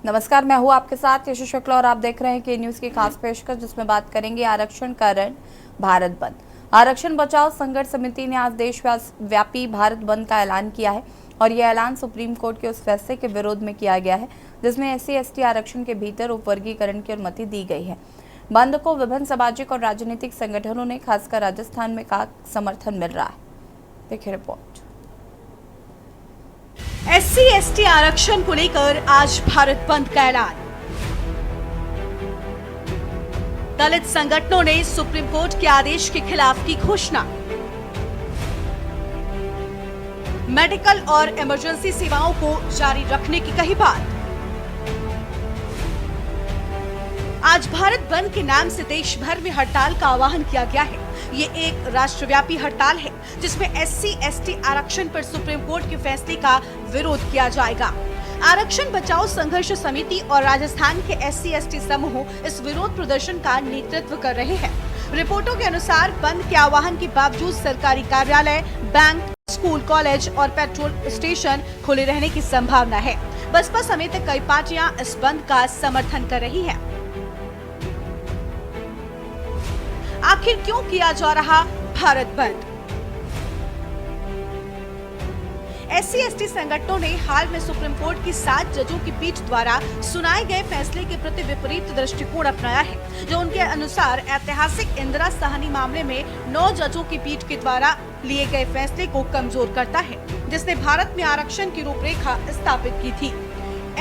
नमस्कार, मैं हूँ आपके साथ यशु शुक्ला और आप देख रहे हैं के न्यूज की खास पेशकश, जिसमें बात करेंगे आरक्षण कारण भारत बंद। आरक्षण बचाओ संघर्ष समिति ने आज देशव्यापी भारत बंद का ऐलान किया है और यह ऐलान सुप्रीम कोर्ट के उस फैसले के विरोध में किया गया है जिसमें SC/ST आरक्षण के भीतर उपवर्गीकरण की अनुमति दी गई है। बंद को विभिन्न सामाजिक और राजनीतिक संगठनों ने खासकर राजस्थान में का समर्थन मिल रहा है। देखिए रिपोर्ट। SC/ST आरक्षण को लेकर आज भारत बंद का ऐलान। दलित संगठनों ने सुप्रीम कोर्ट के आदेश के खिलाफ की घोषणा। मेडिकल और इमरजेंसी सेवाओं को जारी रखने की कही बात। आज भारत बंद के नाम से देश भर में हड़ताल का आह्वान किया गया है। ये एक राष्ट्रव्यापी हड़ताल है जिसमें SC/ST आरक्षण पर सुप्रीम कोर्ट के फैसले का विरोध किया जाएगा। आरक्षण बचाओ संघर्ष समिति और राजस्थान के SC/ST समूह इस विरोध प्रदर्शन का नेतृत्व कर रहे हैं। रिपोर्टों के अनुसार बंद के आह्वान के बावजूद सरकारी कार्यालय, बैंक, स्कूल, कॉलेज और पेट्रोल स्टेशन खुले रहने की संभावना है। बसपा समेत कई पार्टियां इस बंद का समर्थन कर रही हैं। आखिर क्यों किया जा रहा भारत बंद? SC/ST संगठनों ने हाल में सुप्रीम कोर्ट की 7 जजों की पीठ द्वारा सुनाए गए फैसले के प्रति विपरीत दृष्टिकोण अपनाया है, जो उनके अनुसार ऐतिहासिक इंदिरा साहनी मामले में 9 जजों की पीठ के द्वारा लिए गए फैसले को कमजोर करता है, जिसने भारत में आरक्षण की रूपरेखा स्थापित की थी।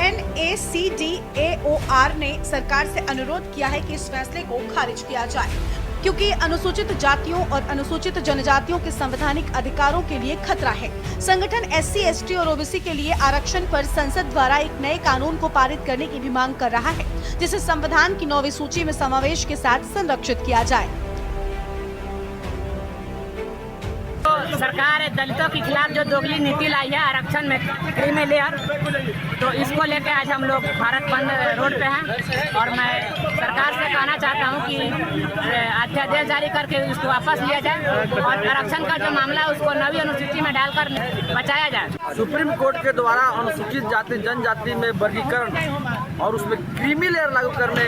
NACDAOR ने सरकार से अनुरोध किया है कि इस फैसले को खारिज किया जाए, क्योंकि अनुसूचित जातियों और अनुसूचित जनजातियों के संवैधानिक अधिकारों के लिए खतरा है। संगठन SC/ST और OBC के लिए आरक्षण पर संसद द्वारा एक नए कानून को पारित करने की भी मांग कर रहा है, जिसे संविधान की 9वीं सूची में समावेश के साथ संरक्षित किया जाए। तो सरकार दलितों के खिलाफ जो दोगली नीति लाई है आरक्षण में क्रीमी लेयर, तो इसको लेकर आज हम लोग भारत बंद रोड पे हैं और मैं सरकार से कहना चाहता हूं कि अध्यादेश जारी करके उसको वापस लिया जाए और आरक्षण का जो मामला है उसको 9वीं अनुसूची में डालकर बचाया जाए। सुप्रीम कोर्ट के द्वारा अनुसूचित जाति जनजाति में वर्गीकरण और उसमें क्रीमी लेयर लागू करने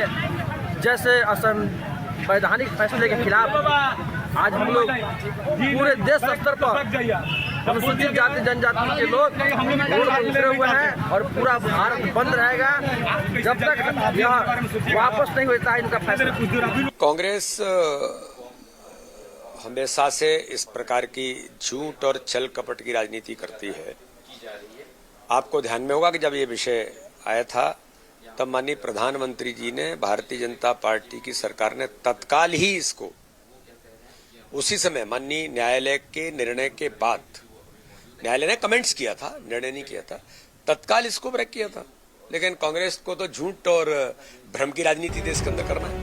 जैसे असंवैधानिक फैसले के खिलाफ आज हम लोग पूरे देश स्तर पर अनुसूचित जाति जनजाति के लोग रोड पर उतरे हुए हैं और पूरा भारत बंद रहेगा जब तक यह वापस नहीं होता है इनका फैसला। कांग्रेस हमेशा से इस प्रकार की झूठ और छल कपट की राजनीति करती है। आपको ध्यान में होगा कि जब ये विषय आया था तब माननीय प्रधानमंत्री जी ने, भारतीय जनता पार्टी की सरकार ने तत्काल ही इसको उसी समय माननीय न्यायालय के निर्णय के बाद, न्यायालय ने कमेंट्स किया था, निर्णय नहीं किया था, तत्काल इसको ब्रेक किया था। लेकिन कांग्रेस को तो झूठ और भ्रम की राजनीति देश के अंदर करना है।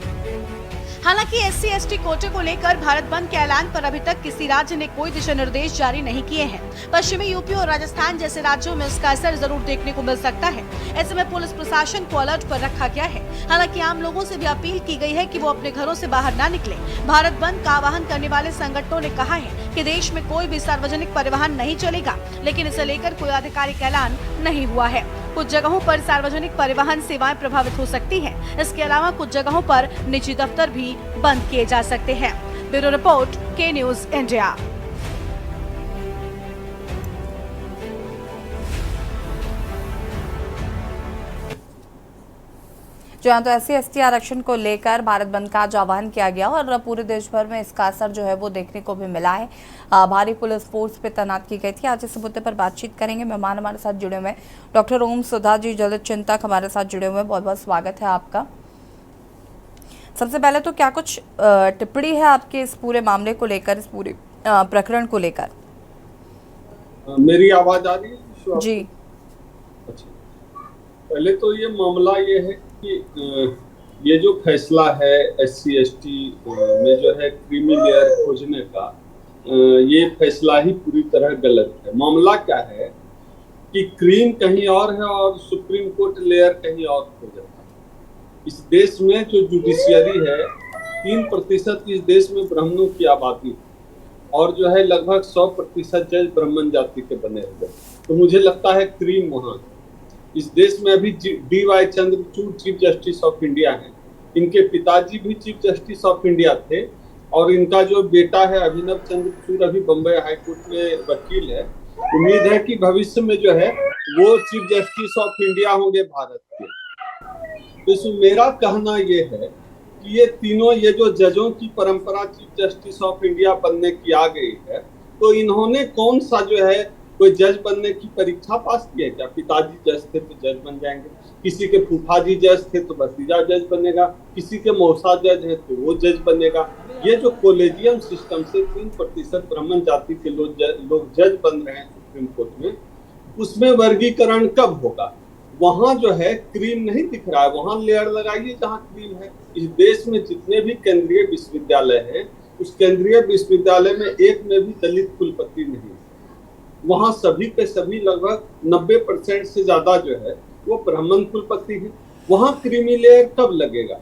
हालांकि SC/ST कोटे को लेकर भारत बंद के ऐलान पर अभी तक किसी राज्य ने कोई दिशा निर्देश जारी नहीं किए हैं। पश्चिमी यूपी और राजस्थान जैसे राज्यों में इसका असर जरूर देखने को मिल सकता है। ऐसे में पुलिस प्रशासन को अलर्ट पर रखा गया है। हालांकि आम लोगों से भी अपील की गई है कि वो अपने घरों से बाहर न निकले। भारत बंद का आह्वान करने वाले संगठनों ने कहा है कि देश में कोई भी सार्वजनिक परिवहन नहीं चलेगा, लेकिन इसे लेकर कोई आधिकारिक ऐलान नहीं हुआ है। कुछ जगहों पर सार्वजनिक परिवहन सेवाएं प्रभावित हो सकती हैं। इसके अलावा कुछ जगहों पर निजी दफ्तर भी बंद किए जा सकते हैं। ब्यूरो रिपोर्ट, के न्यूज इंडिया। जहाँ तो SC/ST आरक्षण को लेकर भारत बंद का आज आह्वान किया गया और पूरे देश भर में इसका असर जो है वो देखने को भी मिला है। भारी पुलिस फोर्स पे तैनात की गई थी। आज इस मुद्दे पर बातचीत करेंगे। मेहमान हमारे साथ जुड़े हुए डॉक्टर ओम सुधा जी, दलित चिंतक हमारे साथ जुड़े हुए। बहुत बहुत स्वागत है आपका। सबसे पहले तो क्या कुछ टिप्पणी है आपके इस पूरे मामले को लेकर, इस पूरे प्रकरण को लेकर? मेरी आवाज आ रही है जी? अच्छा, पहले तो ये मामला ये है कि ये जो फैसला है SC/ST में जो है क्रीमी लेयर खोजने का, ये फैसला ही पूरी तरह गलत है। मामला क्या है कि क्रीम कहीं और है और सुप्रीम कोर्ट लेयर कहीं और खोजा है। इस देश में जो जुडिशियरी है, 3% इस देश में ब्राह्मणों की आबादी और जो है लगभग 100% जज ब्राह्मण जाति के बने हुए। तो मुझे लगता है क्रीम वहाँ। इस देश में अभी DY Chandrachud chief justice of India हैं। इनके पिताजी भी चीफ जस्टिस ऑफ इंडिया थे और इनका जो बेटा है अभिनव चंद्रचूड़ अभी बम्बई हाईकोर्ट में वकील है। उम्मीद है कि भविष्य में जो है वो चीफ जस्टिस ऑफ इंडिया होंगे भारत के। तो इसमें मेरा कहना ये है कि ये तीनों, ये जो जजों की परंपरा चीफ जस्टिस ऑफ इंडिया बनने की आ गई है, तो इन्होंने कौन सा जो है कोई जज बनने की परीक्षा पास की है क्या? पिताजी जज थे तो जज बन जाएंगे, किसी के फूफाजी जज थे तो भतीजा जज बनेगा, किसी के मौसा जज है तो वो जज बनेगा। ये जो कॉलेजियम सिस्टम से 3% ब्राह्मण जाति के लोग जज बन रहे हैं सुप्रीम कोर्ट में, उसमें वर्गीकरण कब होगा? वहां जो है क्रीम नहीं दिख रहा है, वहां लेयर लगाइए जहां क्रीम है। इस देश में जितने भी केंद्रीय विश्वविद्यालय हैं, उस केंद्रीय विश्वविद्यालय में एक में भी दलित कुलपति नहीं है। वहां सभी के सभी लगभग 90% से ज्यादा जो है वो ब्राह्मण कुलपति है। वहां क्रीमी लेयर कब लगेगा?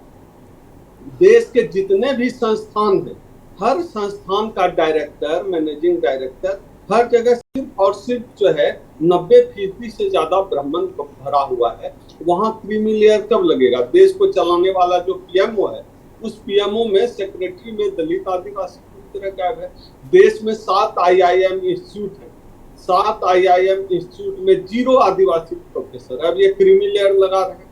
देश के जितने भी संस्थान हैं, हर संस्थान का डायरेक्टर, मैनेजिंग डायरेक्टर, हर जगह सिर्फ और सिर्फ जो है 90% से ज्यादा ब्राह्मण भरा हुआ है। वहां क्रीमी लेयर कब लगेगा? देश को चलाने वाला जो PMO है, उस PMO में सेक्रेटरी में दलित आदिवासी पूरी तरह गायब है। देश में 7 IIM इंस्टीट्यूट है, 7 IIM इंस्टीट्यूट में 0 आदिवासी प्रोफेसर। अब ये क्रीमी लेयर लगा रहे हैं।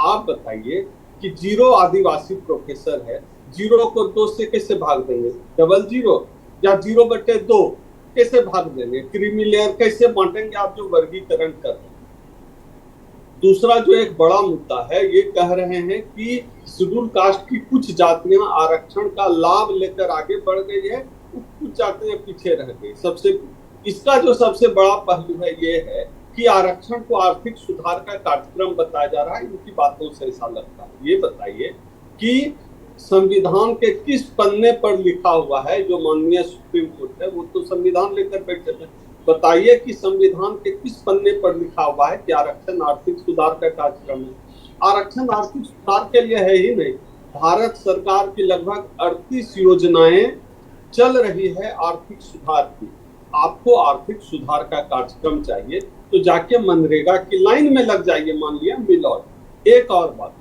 आप बताइए कि 0 आदिवासी प्रोफेसर है, 0 को 2 से कैसे भाग देंगे? डबल 0 या 0/2 कैसे भाग देंगे? क्रीमी लेयर कैसे बांटेंगे आप जो वर्गीकरण कर रहे हैं? दूसरा जो एक बड़ा मुद्दा है, ये कह रहे हैं कि शेड्यूल कास्ट की कुछ जातियां आरक्षण का लाभ लेकर आगे बढ़ गई है, कुछ जातियां पीछे रह गई। इसका जो सबसे बड़ा पहलू है ये है कि आरक्षण को आर्थिक सुधार का कार्यक्रम बताया जा रहा है। इनकी बातों से ऐसा लगता है। ये बताइए कि संविधान के किस पन्ने पर लिखा हुआ है? जो माननीय सुप्रीम कोर्ट है वो तो संविधान लेकर बैठे हैं। बताइए कि संविधान के किस पन्ने पर लिखा हुआ है कि आरक्षण आर्थिक सुधार का कार्यक्रम है? आरक्षण आर्थिक सुधार के लिए है ही नहीं। भारत सरकार की लगभग 38 योजनाएं चल रही है आर्थिक सुधार की। आपको आर्थिक सुधार का कार्यक्रम चाहिए तो जाके मनरेगा की लाइन में लग जाइए। मान लिया मिलॉर्ड। एक और बात,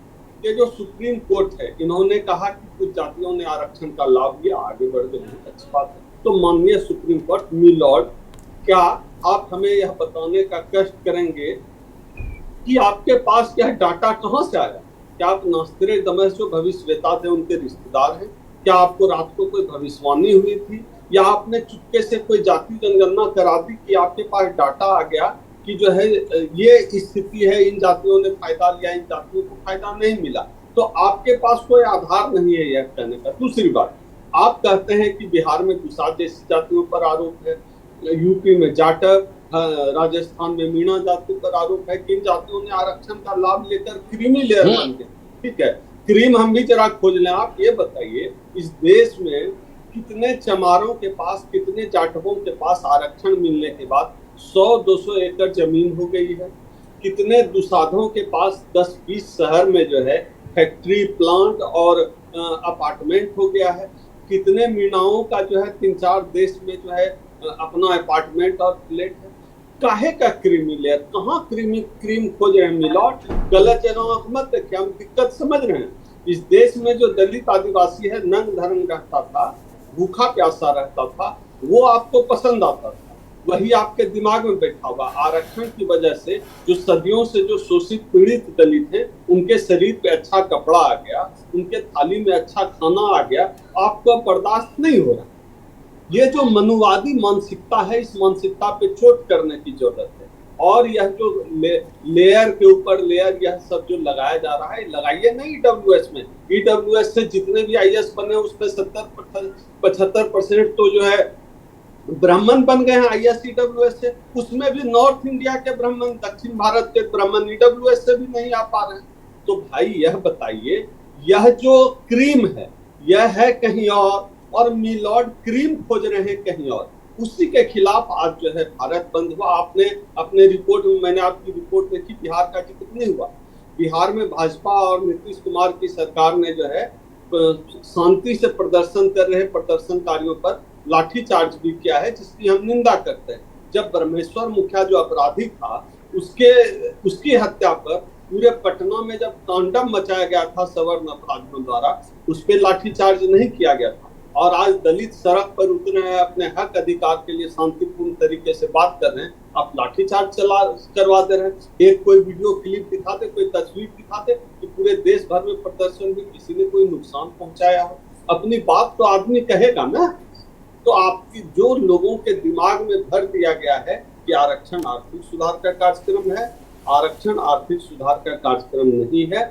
ये जो सुप्रीम कोर्ट है, इन्होंने कहा कि कुछ जातियों ने आरक्षण का लाभ लिया, आगे बढ़ गए, अच्छी बात है। तो माननीय सुप्रीम कोर्ट, मिलॉर्ड, क्या आप हमें यह बताने का कष्ट करेंगे कि आपके पास यह डाटा कहां से आया? क्या आप नॉस्ट्रेडमस जो भविष्यवेता थे उनके रिश्तेदार हैं? क्या आपको रात को कोई भविष्यवाणी हुई थी, या आपने चुपके से कोई जाति जनगणना करा दी कि आपके पास डाटा आ गया कि जो है ये स्थिति है, इन जातियों ने फायदा लिया, इन जातियों को फायदा नहीं मिला? तो आपके पास कोई आधार नहीं है यह कहने का। दूसरी बात, आप कहते हैं कि बिहार में दुसाध जैसी जातियों पर आरोप है, यूपी में जाटव, राजस्थान में मीणा जाति पर आरोप है कि इन जातियों ने आरक्षण का लाभ लेकर क्रीमी लेयर बन गए। ठीक है, क्रीम हम भी जरा खोज लें। आप ये बताइए, इस देश में कितने चमारों के पास, कितने जाटवों के पास आरक्षण मिलने के बाद 100-200 एकड़ जमीन हो गई है? कितने दुसाधों के पास 10-20 शहर में जो है फैक्ट्री, प्लांट और अपार्टमेंट हो गया है? कितने मीणाओं का जो है 3-4 देश में जो है अपना अपार्टमेंट और फ्लैट है? काहे का क्रीमी लेयर? कहाँ क्रीम खोज रहे हैं मिलॉर्ड? गलत जगह मत देखिए, हम दिक्कत समझ रहे हैं। इस देश में जो दलित आदिवासी है, नंग धर्म रहता था, भूखा प्यासा रहता था, वो आपको पसंद आता था, वही आपके दिमाग में बैठा हुआ। आरक्षण की वजह से जो सदियों से जो शोषित पीड़ित दलित हैं, उनके शरीर पे अच्छा कपड़ा आ गया, उनके थाली में अच्छा खाना आ गया, आपको बर्दाश्त नहीं हो रहा। ये जो मनुवादी मानसिकता है, इस मानसिकता पे चोट करने की जरूरत है। और यह जो लेयर के ऊपर लेयर यह सब जो लगाया जा रहा है, लगाइए नहीं EWS में। EWS से जितने भी IAS बने उसमें 70-75% तो जो है ब्राह्मण बन गए हैं IAS EWS से। उसमें भी नॉर्थ इंडिया के ब्राह्मण, दक्षिण भारत के ब्राह्मण EWS से भी नहीं आ पा रहे हैं। तो भाई यह बताइए, यह जो क्रीम है यह है कहीं और मिलॉर्ड क्रीम खोज रहे हैं कहीं और। उसी के खिलाफ आज जो है भारत बंद हुआ। आपने अपने रिपोर्ट में, मैंने आपकी रिपोर्ट देखी, बिहार का जिक्र नहीं हुआ। बिहार में भाजपा और नीतीश कुमार की सरकार ने जो है शांति से प्रदर्शन कर रहे प्रदर्शनकारियों पर लाठीचार्ज भी किया है, जिसकी हम निंदा करते हैं। जब ब्रह्मेश्वर मुखिया जो अपराधी था, उसकी हत्या पर पूरे पटना में जब तांडव मचाया गया था सवर्ण अपराधियों द्वारा, उस पर लाठीचार्ज नहीं किया गया था। और आज दलित सड़क पर उतरे हैं, अपने हक अधिकार के लिए शांतिपूर्ण तरीके से बात कर रहे हैं, आप लाठीचार्ज करवा दे रहे हैं। एक कोई वीडियो क्लिप दिखाते, कोई तस्वीर दिखाते कि पूरे देश भर में प्रदर्शन में किसी ने कोई नुकसान पहुंचाया हो। अपनी बात तो आदमी कहेगा ना। तो आपकी जो लोगों के दिमाग में भर दिया गया है कि आरक्षण आर्थिक सुधार का कार्यक्रम है, आरक्षण आर्थिक सुधार का कार्यक्रम नहीं है।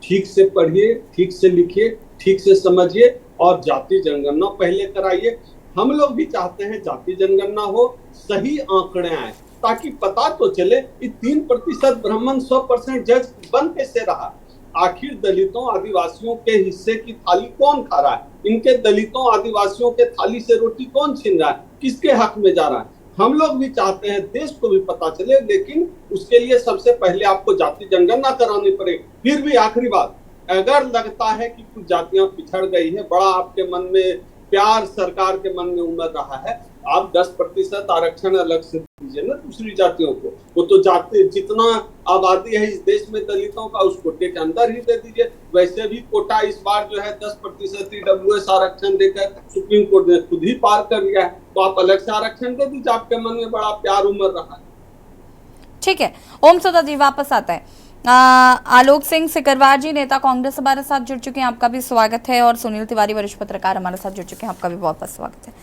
ठीक से पढ़िए, ठीक से लिखिए, ठीक से समझिए और जाति जनगणना पहले कराइए। हम लोग भी चाहते हैं जाति जनगणना हो, सही आंकड़े आए, ताकि पता तो चले कि 3% ब्राह्मण 100% जज बन कैसे रहा। आखिर दलितों आदिवासियों के हिस्से की थाली कौन खा रहा है? इनके दलितों आदिवासियों के थाली से रोटी कौन छीन रहा है? किसके हक में जा रहा है? हम लोग भी चाहते हैं देश को भी पता चले, लेकिन उसके लिए सबसे पहले आपको जाति जनगणना करानी पड़ेगी। फिर भी आखिरी बात, अगर लगता है कि कुछ जातियां पिछड़ गई है, बड़ा आपके मन में प्यार सरकार के मन में उमड़ रहा है, आप 10% आरक्षण अलग से दीजिए ना दूसरी जातियों को। वो तो जाति जितना आबादी है इस देश में दलितों का, उस कोटे के अंदर ही दे दीजिए। वैसे भी कोटा इस बार जो है 10% ईडब्ल्यूएस आरक्षण देकर सुप्रीम कोर्ट ने खुद ही पार कर लिया है। तो आप अलग से आरक्षण दे दीजिए, आपके मन में बड़ा प्यार उमड़ रहा है। ठीक है, ओम सदा जी वापस आता है। आलोक सिंह सिकरवार जी, नेता कांग्रेस, हमारे साथ जुड़ चुके हैं, आपका भी स्वागत है। और सुनील तिवारी, वरिष्ठ पत्रकार, हमारे साथ जुड़ चुके हैं, आपका भी बहुत बहुत स्वागत है।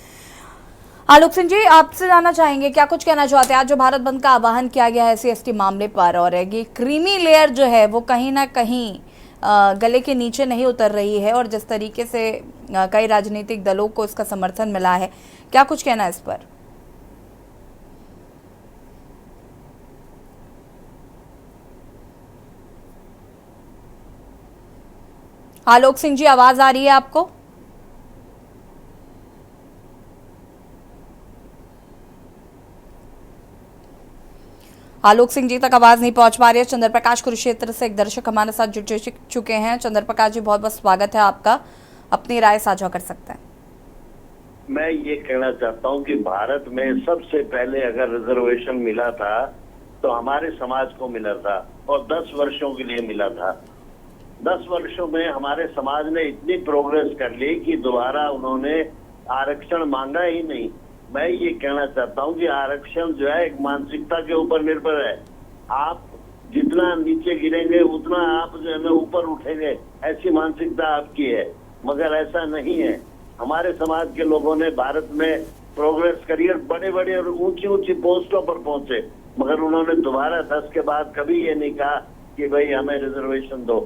आलोक सिंह जी, आपसे जानना चाहेंगे, क्या कुछ कहना चाहते हैं? आज जो भारत बंद का आह्वान किया गया है SC/ST मामले पर, और ये क्रीमी लेयर जो है वो कहीं ना कहीं गले के नीचे नहीं उतर रही है, और जिस तरीके से कई राजनीतिक दलों को इसका समर्थन मिला है, क्या कुछ कहना है इस पर? आलोक सिंह जी, आवाज आ रही है आपको? आलोक सिंह जी तक आवाज नहीं पहुंच पा रही है। चंद्र प्रकाश कुरुक्षेत्र से एक दर्शक हमारे साथ जुड़ चुके हैं। चंद्र प्रकाश जी, बहुत बहुत स्वागत है आपका, अपनी राय साझा कर सकते हैं। मैं ये कहना चाहता हूँ कि भारत में सबसे पहले अगर रिजर्वेशन मिला था तो हमारे समाज को मिला था, और 10 वर्षों के लिए मिला था। 10 वर्षों में हमारे समाज ने इतनी प्रोग्रेस कर ली कि दोबारा उन्होंने आरक्षण मांगा ही नहीं। मैं ये कहना चाहता हूँ कि आरक्षण जो है एक मानसिकता के ऊपर निर्भर है। आप जितना नीचे गिरेंगे उतना आप जो है ना ऊपर उठेंगे, ऐसी मानसिकता आपकी है, मगर ऐसा नहीं है। हमारे समाज के लोगों ने भारत में प्रोग्रेस करी और बड़े बड़े और ऊंची ऊंची पोस्टों पर पहुंचे, मगर उन्होंने दोबारा 10 के बाद कभी ये नहीं कहा कि भाई हमें रिजर्वेशन दो।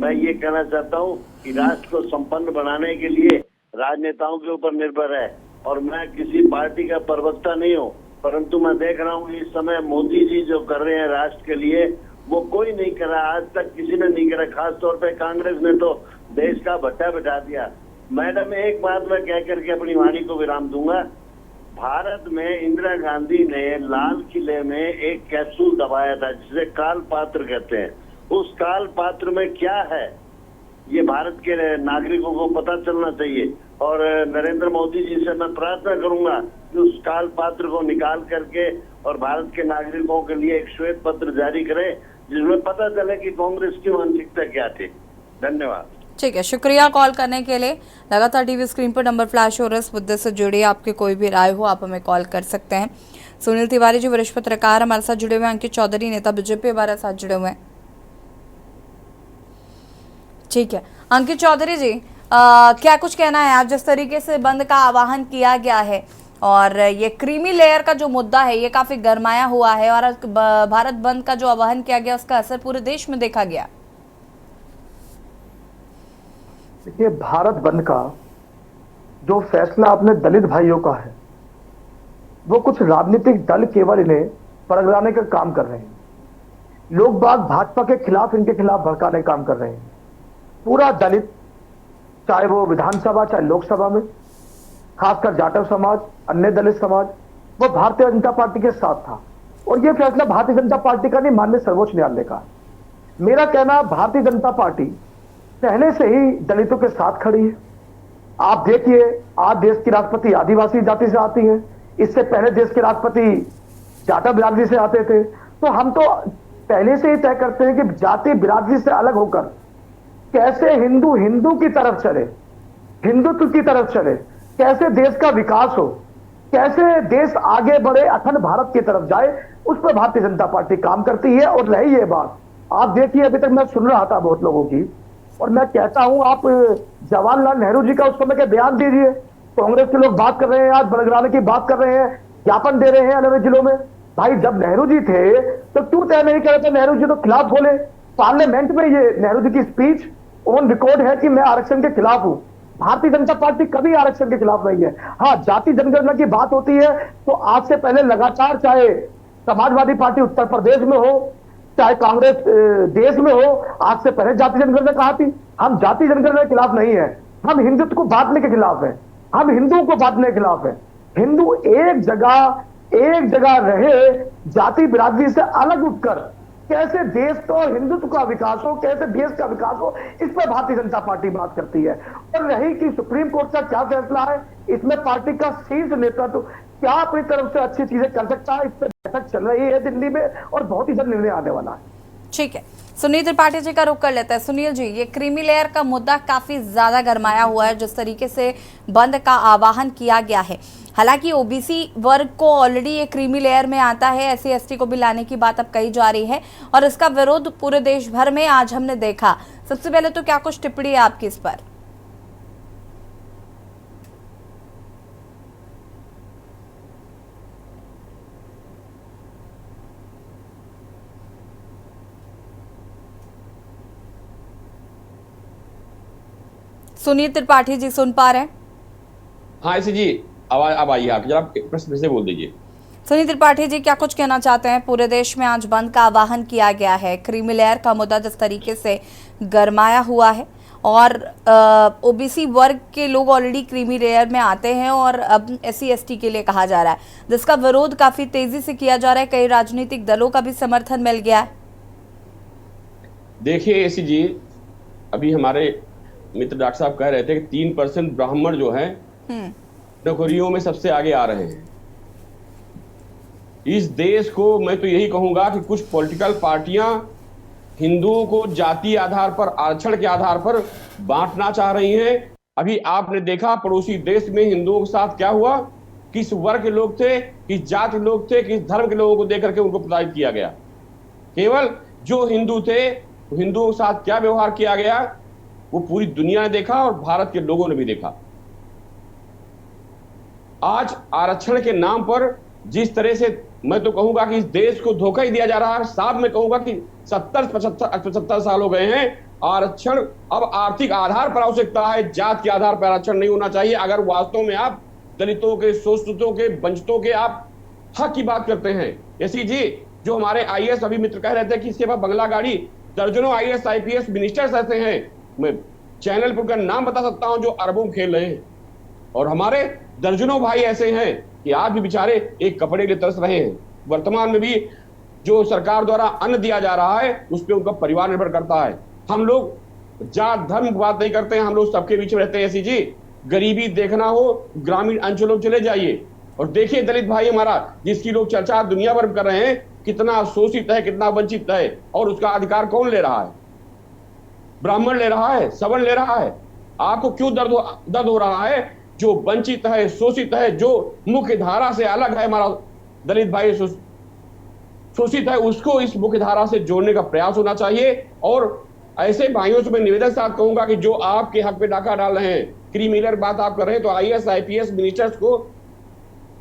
मैं ये कहना चाहता हूँ कि राष्ट्र को संपन्न बनाने के लिए राजनेताओं के ऊपर निर्भर है, और मैं किसी पार्टी का प्रवक्ता नहीं हूँ, परंतु मैं देख रहा हूँ इस समय मोदी जी जो कर रहे हैं राष्ट्र के लिए, वो कोई नहीं करा, आज तक किसी ने नहीं करा। खास तौर पे कांग्रेस ने तो देश का भट्टा बिठा दिया। मैडम, एक बात मैं कह करके अपनी वाणी को विराम दूंगा। भारत में इंदिरा गांधी ने लाल किले में एक कैप्सूल दबाया था जिसे काल पात्र कहते हैं। उस काल पात्र में क्या है ये भारत के नागरिकों को पता चलना चाहिए, और नरेंद्र मोदी जी से मैं प्रार्थना करूंगा कि उस काल पात्र को निकाल करके और भारत के नागरिकों के लिए एक श्वेत पत्र जारी करें जिसमें पता चले कि कांग्रेस की मानसिकता क्या थी। धन्यवाद। ठीक है, शुक्रिया कॉल करने के लिए। लगातार टीवी स्क्रीन पर नंबर फ्लैश हो रहा है, इस मुद्दे से जुड़े आपके कोई भी राय हो आप हमें कॉल कर सकते हैं। सुनील तिवारी जी, वरिष्ठ पत्रकार, हमारे साथ जुड़े हुए हैं। अंकित चौधरी, नेता बीजेपी, हमारे साथ जुड़े हुए हैं। ठीक है, अंकित चौधरी जी, क्या कुछ कहना है? आप जिस तरीके से बंद का आह्वान किया गया है, और ये क्रीमी लेयर का जो मुद्दा है ये काफी गरमाया हुआ है, और भारत बंद का जो आह्वान किया गया उसका असर पूरे देश में देखा गया। देखिए, भारत बंद का जो फैसला अपने दलित भाइयों का है, वो कुछ राजनीतिक दल केवल इन्हें परगलाने का काम कर रहे हैं। लोग बाग भाजपा के खिलाफ, इनके खिलाफ भड़काने का काम कर रहे हैं। पूरा दलित, चाहे वो विधानसभा चाहे लोकसभा में, खासकर जाटव समाज, अन्य दलित समाज, वो भारतीय जनता पार्टी के साथ था। और ये फैसला भारतीय जनता पार्टी का नहीं, माननीय सर्वोच्च न्यायालय का। मेरा कहना, भारतीय जनता पार्टी पहले से ही दलितों के साथ खड़ी है। आप देखिए, आज देश की राष्ट्रपति आदिवासी जाति से आती है, इससे पहले देश के राष्ट्रपति जाटव बिरादरी से आते थे। तो हम तो पहले से ही तय करते हैं कि जाति बिरादरी से अलग होकर कैसे हिंदू हिंदू की तरफ चले, हिंदुत्व की तरफ चले, कैसे देश का विकास हो, कैसे देश आगे बढ़े, अखंड भारत की तरफ जाए, उस पर भारतीय जनता पार्टी काम करती है। और रही ये बात, आप देखिए अभी तक मैं सुन रहा था बहुत लोगों की, और मैं कहता हूं आप जवाहरलाल नेहरू जी का उस समय के बयान दीजिए। कांग्रेस के लोग बात कर रहे हैं, आज बड़गराने की बात कर रहे हैं, ज्ञापन दे रहे हैं अलग अलग जिलों में। भाई जब नेहरू जी थे तो क्यों तय नहीं कर रहे थे? नेहरू जी तो खिलाफ बोले पार्लियामेंट में, ये नेहरू जी की स्पीच ऑन रिकॉर्ड है कि मैं आरक्षण के खिलाफ हूं। भारतीय जनता पार्टी कभी आरक्षण के खिलाफ नहीं है। हाँ, जाति जनगणना की बात होती है तो आज से पहले लगातार, चाहे समाजवादी पार्टी उत्तर प्रदेश में हो, चाहे कांग्रेस देश में हो, आज से पहले जाति जनगणना कहा थी। हम जाति जनगणना के खिलाफ नहीं है, हम हिंदुत्व को बांटने के खिलाफ है, हम हिंदुओं को बांटने के खिलाफ है। हिंदू एक जगह रहे, जाति बिरादरी से अलग उठकर कैसे देश को, हिंदुत्व का विकास हो, कैसे देश का विकास हो, इस पर भारतीय जनता पार्टी बात करती है। और रही कि सुप्रीम कोर्ट का क्या फैसला है, इसमें पार्टी का शीर्ष नेतृत्व क्या अपनी तरफ से अच्छी चीजें कर सकता है, इस पर बैठक चल रही है दिल्ली में और बहुत ही जल्द निर्णय आने वाला है। ठीक है, सुनील त्रिपाठी जी का रुख कर लेते हैं। सुनील जी, ये क्रीमी लेयर का मुद्दा काफी ज्यादा गरमाया हुआ है, जिस तरीके से बंद का आह्वान किया गया है। हालांकि ओबीसी वर्ग को ऑलरेडी ये क्रीमी लेयर में आता है, एससी एसटी को भी लाने की बात अब कही जा रही है और इसका विरोध पूरे देश भर में आज हमने देखा। सबसे पहले तो क्या कुछ टिप्पणी है आपकी इस पर? सुनील त्रिपाठी जी सुन पा रहे हैं? हाँ ऐसे जी, आवाज अब आई है आपकी, जरा प्रश्न फिर से बोल दीजिए। सुनील त्रिपाठी जी क्या कुछ कहना चाहते हैं? पूरे देश में आज बंद का आह्वान किया गया है, क्रीमी लेयर का मुद्दा जिस तरीके से गरमाया हुआ है और ओबीसी वर्ग के लोग ऑलरेडी क्रीमी लेयर में आते हैं और अब एससी एसटी के लिए कहा जा रहा है, जिसका विरोध काफी तेजी से किया जा रहा है, कई राजनीतिक दलों का भी समर्थन मिल गया है। देखिए एसी जी, अभी हमारे मित्र डॉक्टर साहब कह रहे थे कि 3% ब्राह्मण जो है नौकरियों में सबसे आगे आ रहे हैं। इस देश को मैं तो यही कहूंगा कि कुछ पॉलिटिकल पार्टियां हिंदुओं को जाति आधार पर, आरक्षण के आधार पर बांटना चाह रही हैं। अभी आपने देखा पड़ोसी देश में हिंदुओं के साथ क्या हुआ, किस वर्ग के लोग थे, किस जाति के लोग थे, किस धर्म के लोगों को देख करके उनको प्रताड़ित किया गया। केवल जो हिंदू थे, हिंदुओं के साथ क्या व्यवहार किया गया वो पूरी दुनिया ने देखा और भारत के लोगों ने भी देखा। आज आरक्षण के नाम पर जिस तरह से मैं तो कहूंगा कि इस देश को धोखा ही दिया जा रहा है। साथ में कहूंगा कि 70-75 साल हो गए हैं। आरक्षण अब आर्थिक आधार पर आवश्यकता है, जात के आधार पर आरक्षण नहीं होना चाहिए। अगर वास्तव में आप दलितों के, शोषितों के, वंचितों के आप हक की बात करते हैं, ऐसी जी जो हमारे आईएएस अभी मित्र कह रहे थे कि इसके बाद बंगला गाड़ी, दर्जनों आईएएस आईपीएस मिनिस्टर्स ऐसे हैं, मैं चैनल पर उनका नाम बता सकता हूं जो अरबों खेल रहे हैं, और हमारे दर्जनों भाई ऐसे हैं कि आज भी बेचारे एक कपड़े के लिए तरस रहे हैं। वर्तमान में भी जो सरकार द्वारा अन्न दिया जा रहा है उस पर उनका परिवार निर्भर करता है। हम लोग जात धर्म की बात नहीं करते हैं, हम लोग सबके बीच में रहते हैं। ऐसी जी गरीबी देखना हो ग्रामीण अंचलों में चले जाइए और देखिए दलित भाई हमारा, जिसकी लोग चर्चा दुनिया भर कर रहे हैं, कितना शोषित है, कितना वंचित है, और उसका अधिकार कौन ले रहा है? ब्राह्मण ले रहा है, सवर्ण ले रहा है। आपको क्यों दर्द हो रहा है? जो वंचित है, शोषित है, जो मुख्य धारा से अलग है, हमारा दलित भाई शोषित है, उसको इस मुख्य धारा से जोड़ने का प्रयास होना चाहिए। और ऐसे भाइयों से मैं निवेदन के साथ कहूंगा कि जो आपके हक पे डाका डाल रहे हैं, क्रीमी लेयर बात आप कर रहे हैं, तो आईएएस आईपीएस मिनिस्टर्स को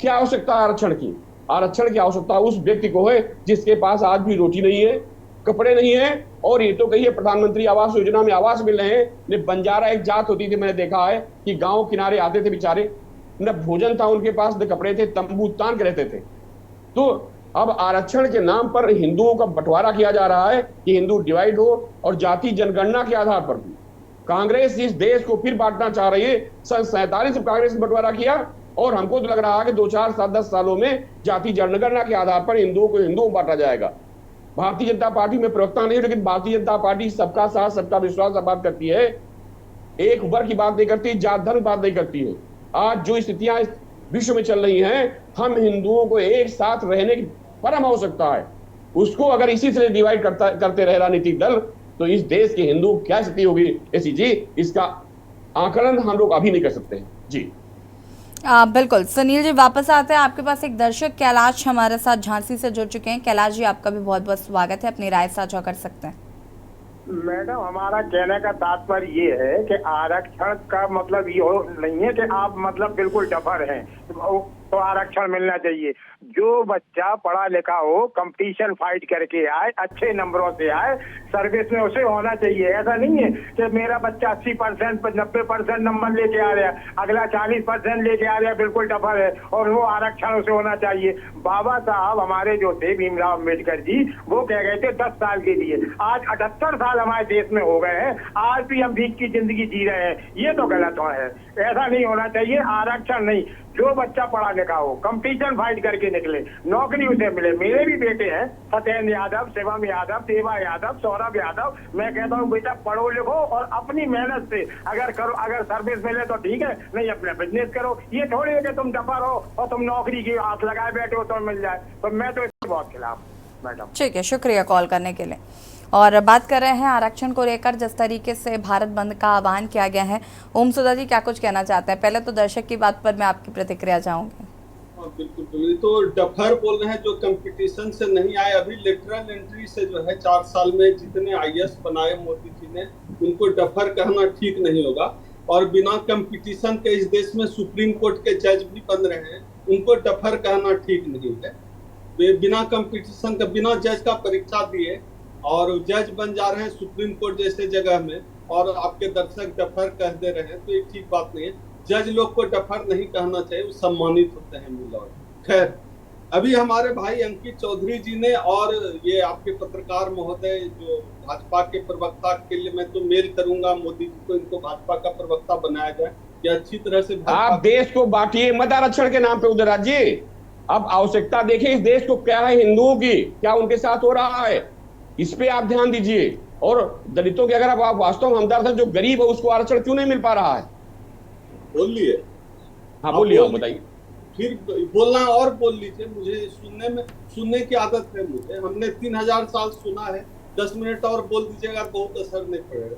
क्या आवश्यकता है आरक्षण की? आरक्षण की आवश्यकता उस व्यक्ति को है जिसके पास आज भी रोटी नहीं है, कपड़े नहीं है, और ये तो कहिए प्रधानमंत्री आवास योजना में आवास मिल रहे हैं। बंजारा एक जात होती थी, मैंने देखा है कि गांव किनारे आते थे बेचारे, न भोजन था उनके पास, न कपड़े थे, तंबू तान के रहते थे। तो अब आरक्षण के नाम पर हिंदुओं का बंटवारा किया जा रहा है कि हिंदू डिवाइड हो, और जाति जनगणना के आधार पर भी कांग्रेस इस देश को फिर बांटना चाह रही है। सन 47 में कांग्रेस ने बंटवारा किया, और हमको तो लग रहा है कि 2, 4, 7, 10 सालों में जाति जनगणना के आधार पर हिंदुओं को हिंदुओं बांटा जाएगा। भारतीय जनता पार्टी में प्रवक्ता नहीं, लेकिन भारतीय जनता पार्टी सबका साथ सबका विश्वास की बात करती है, एक वर्ग की बात नहीं करती, जात धर्म की बात नहीं करती है। आज जो स्थितियां विश्व में चल रही हैं, हम हिंदुओं को एक साथ रहने की परम आवश्यकता है। उसको अगर इसी से डिवाइड करते रहे राजनीतिक दल, तो इस देश के हिंदू क्या स्थिति होगी ऐसी जी, इसका आकलन हम लोग अभी नहीं कर सकते हैं जी। बिल्कुल सुनील जी, वापस आते हैं आपके पास। एक दर्शक कैलाश हमारे साथ झांसी से जुड़ चुके हैं। कैलाश जी, आपका भी बहुत बहुत स्वागत है, अपनी राय साझा कर सकते हैं। मैडम, हमारा कहने का तात्पर्य ये है कि आरक्षण का मतलब ये नहीं है कि आप मतलब बिल्कुल डफर हैं तो आरक्षण मिलना चाहिए। जो बच्चा पढ़ा लिखा हो, कंपटीशन फाइट करके आए, अच्छे नंबरों से आए, सर्विस में उसे होना चाहिए। ऐसा नहीं है कि मेरा बच्चा 80% 90% नंबर लेके आ रहा है, अगला 40% लेके आ रहा है, बिल्कुल डफर है और वो आरक्षण उसे होना चाहिए। बाबा साहब हमारे जो थे भीमराव अम्बेडकर जी, वो कह गए थे 10 साल के लिए। आज 78 साल हमारे देश में हो गए हैं, आज भी हम बीच की जिंदगी जी रहे हैं। ये तो गलत है, ऐसा नहीं होना चाहिए। आरक्षण नहीं, जो बच्चा पढ़ा लिखा हो, कंपटीशन फाइट करके निकले, नौकरी उसे मिले। मेरे भी बेटे हैं, सत्येंद्र यादव, शिवम यादव, देवा यादव, सौरभ यादव। मैं कहता हूँ बेटा पढ़ो लिखो और अपनी मेहनत से अगर करो, अगर सर्विस मिले तो ठीक है, नहीं अपना बिजनेस करो। ये थोड़ी है कि तुम डफर हो और तुम नौकरी की हाथ लगाए बैठे हो तो मिल जाए। तो मैं तो इसके बहुत खिलाफ मैडम। ठीक है, शुक्रिया कॉल करने के लिए। और बात कर रहे हैं आरक्षण को लेकर, जिस तरीके से भारत बंद का आह्वान किया गया है। ओम सुधा जी, क्या कुछ कहना चाहते हैं? पहले तो दर्शक की बात पर मैं आपकी प्रतिक्रिया चाहूंगी। बिल्कुल बिल्कुल, तो डफर बोल रहे हैं जो कंपटीशन से नहीं आए, अभी लेटरल एंट्री से जो है 4 साल में जितने IAS बनाए मोदी जी ने, उनको डफर कहना ठीक नहीं होगा। और बिना कंपटीशन के इस देश में सुप्रीम कोर्ट के जज भी बन रहे हैं, उनको डफर कहना ठीक नहीं है। वे बिना कंपटीशन का, बिना जज का परीक्षा दिए और जज बन जा रहे हैं सुप्रीम कोर्ट जैसे जगह में, और आपके दर्शक डफर कह दे रहे हैं, तो ये ठीक बात नहीं है। जज लोग को डफर नहीं कहना चाहिए, वो सम्मानित होते हैं मिलौर। खैर, अभी हमारे भाई अंकित चौधरी जी ने और ये आपके पत्रकार महोदय जो भाजपा के प्रवक्ता के लिए मैं तो मेल करूंगा मोदी जी को, इनको भाजपा का प्रवक्ता बनाया जाए, कि अच्छी तरह से आप देश को बांटिए मत आरक्षण के नाम पे उदयराज जी। अब आवश्यकता देखिए इस देश को क्या है, हिंदुओं की क्या उनके साथ हो रहा है, इस पे आप ध्यान दीजिए। और दलितों के अगर आप वास्तव में हमदर्द हैं, जो गरीब है उसको आरक्षण क्यों नहीं मिल पा रहा है? बोलिए। हाँ बोलिए, बताइए। फिर बोलना और बोल लीजिए, मुझे सुनने की आदत है मुझे। हमने 3000 साल सुना है, 10 मिनट और बोल दीजिएगा, बहुत असर नहीं पड़ेगा।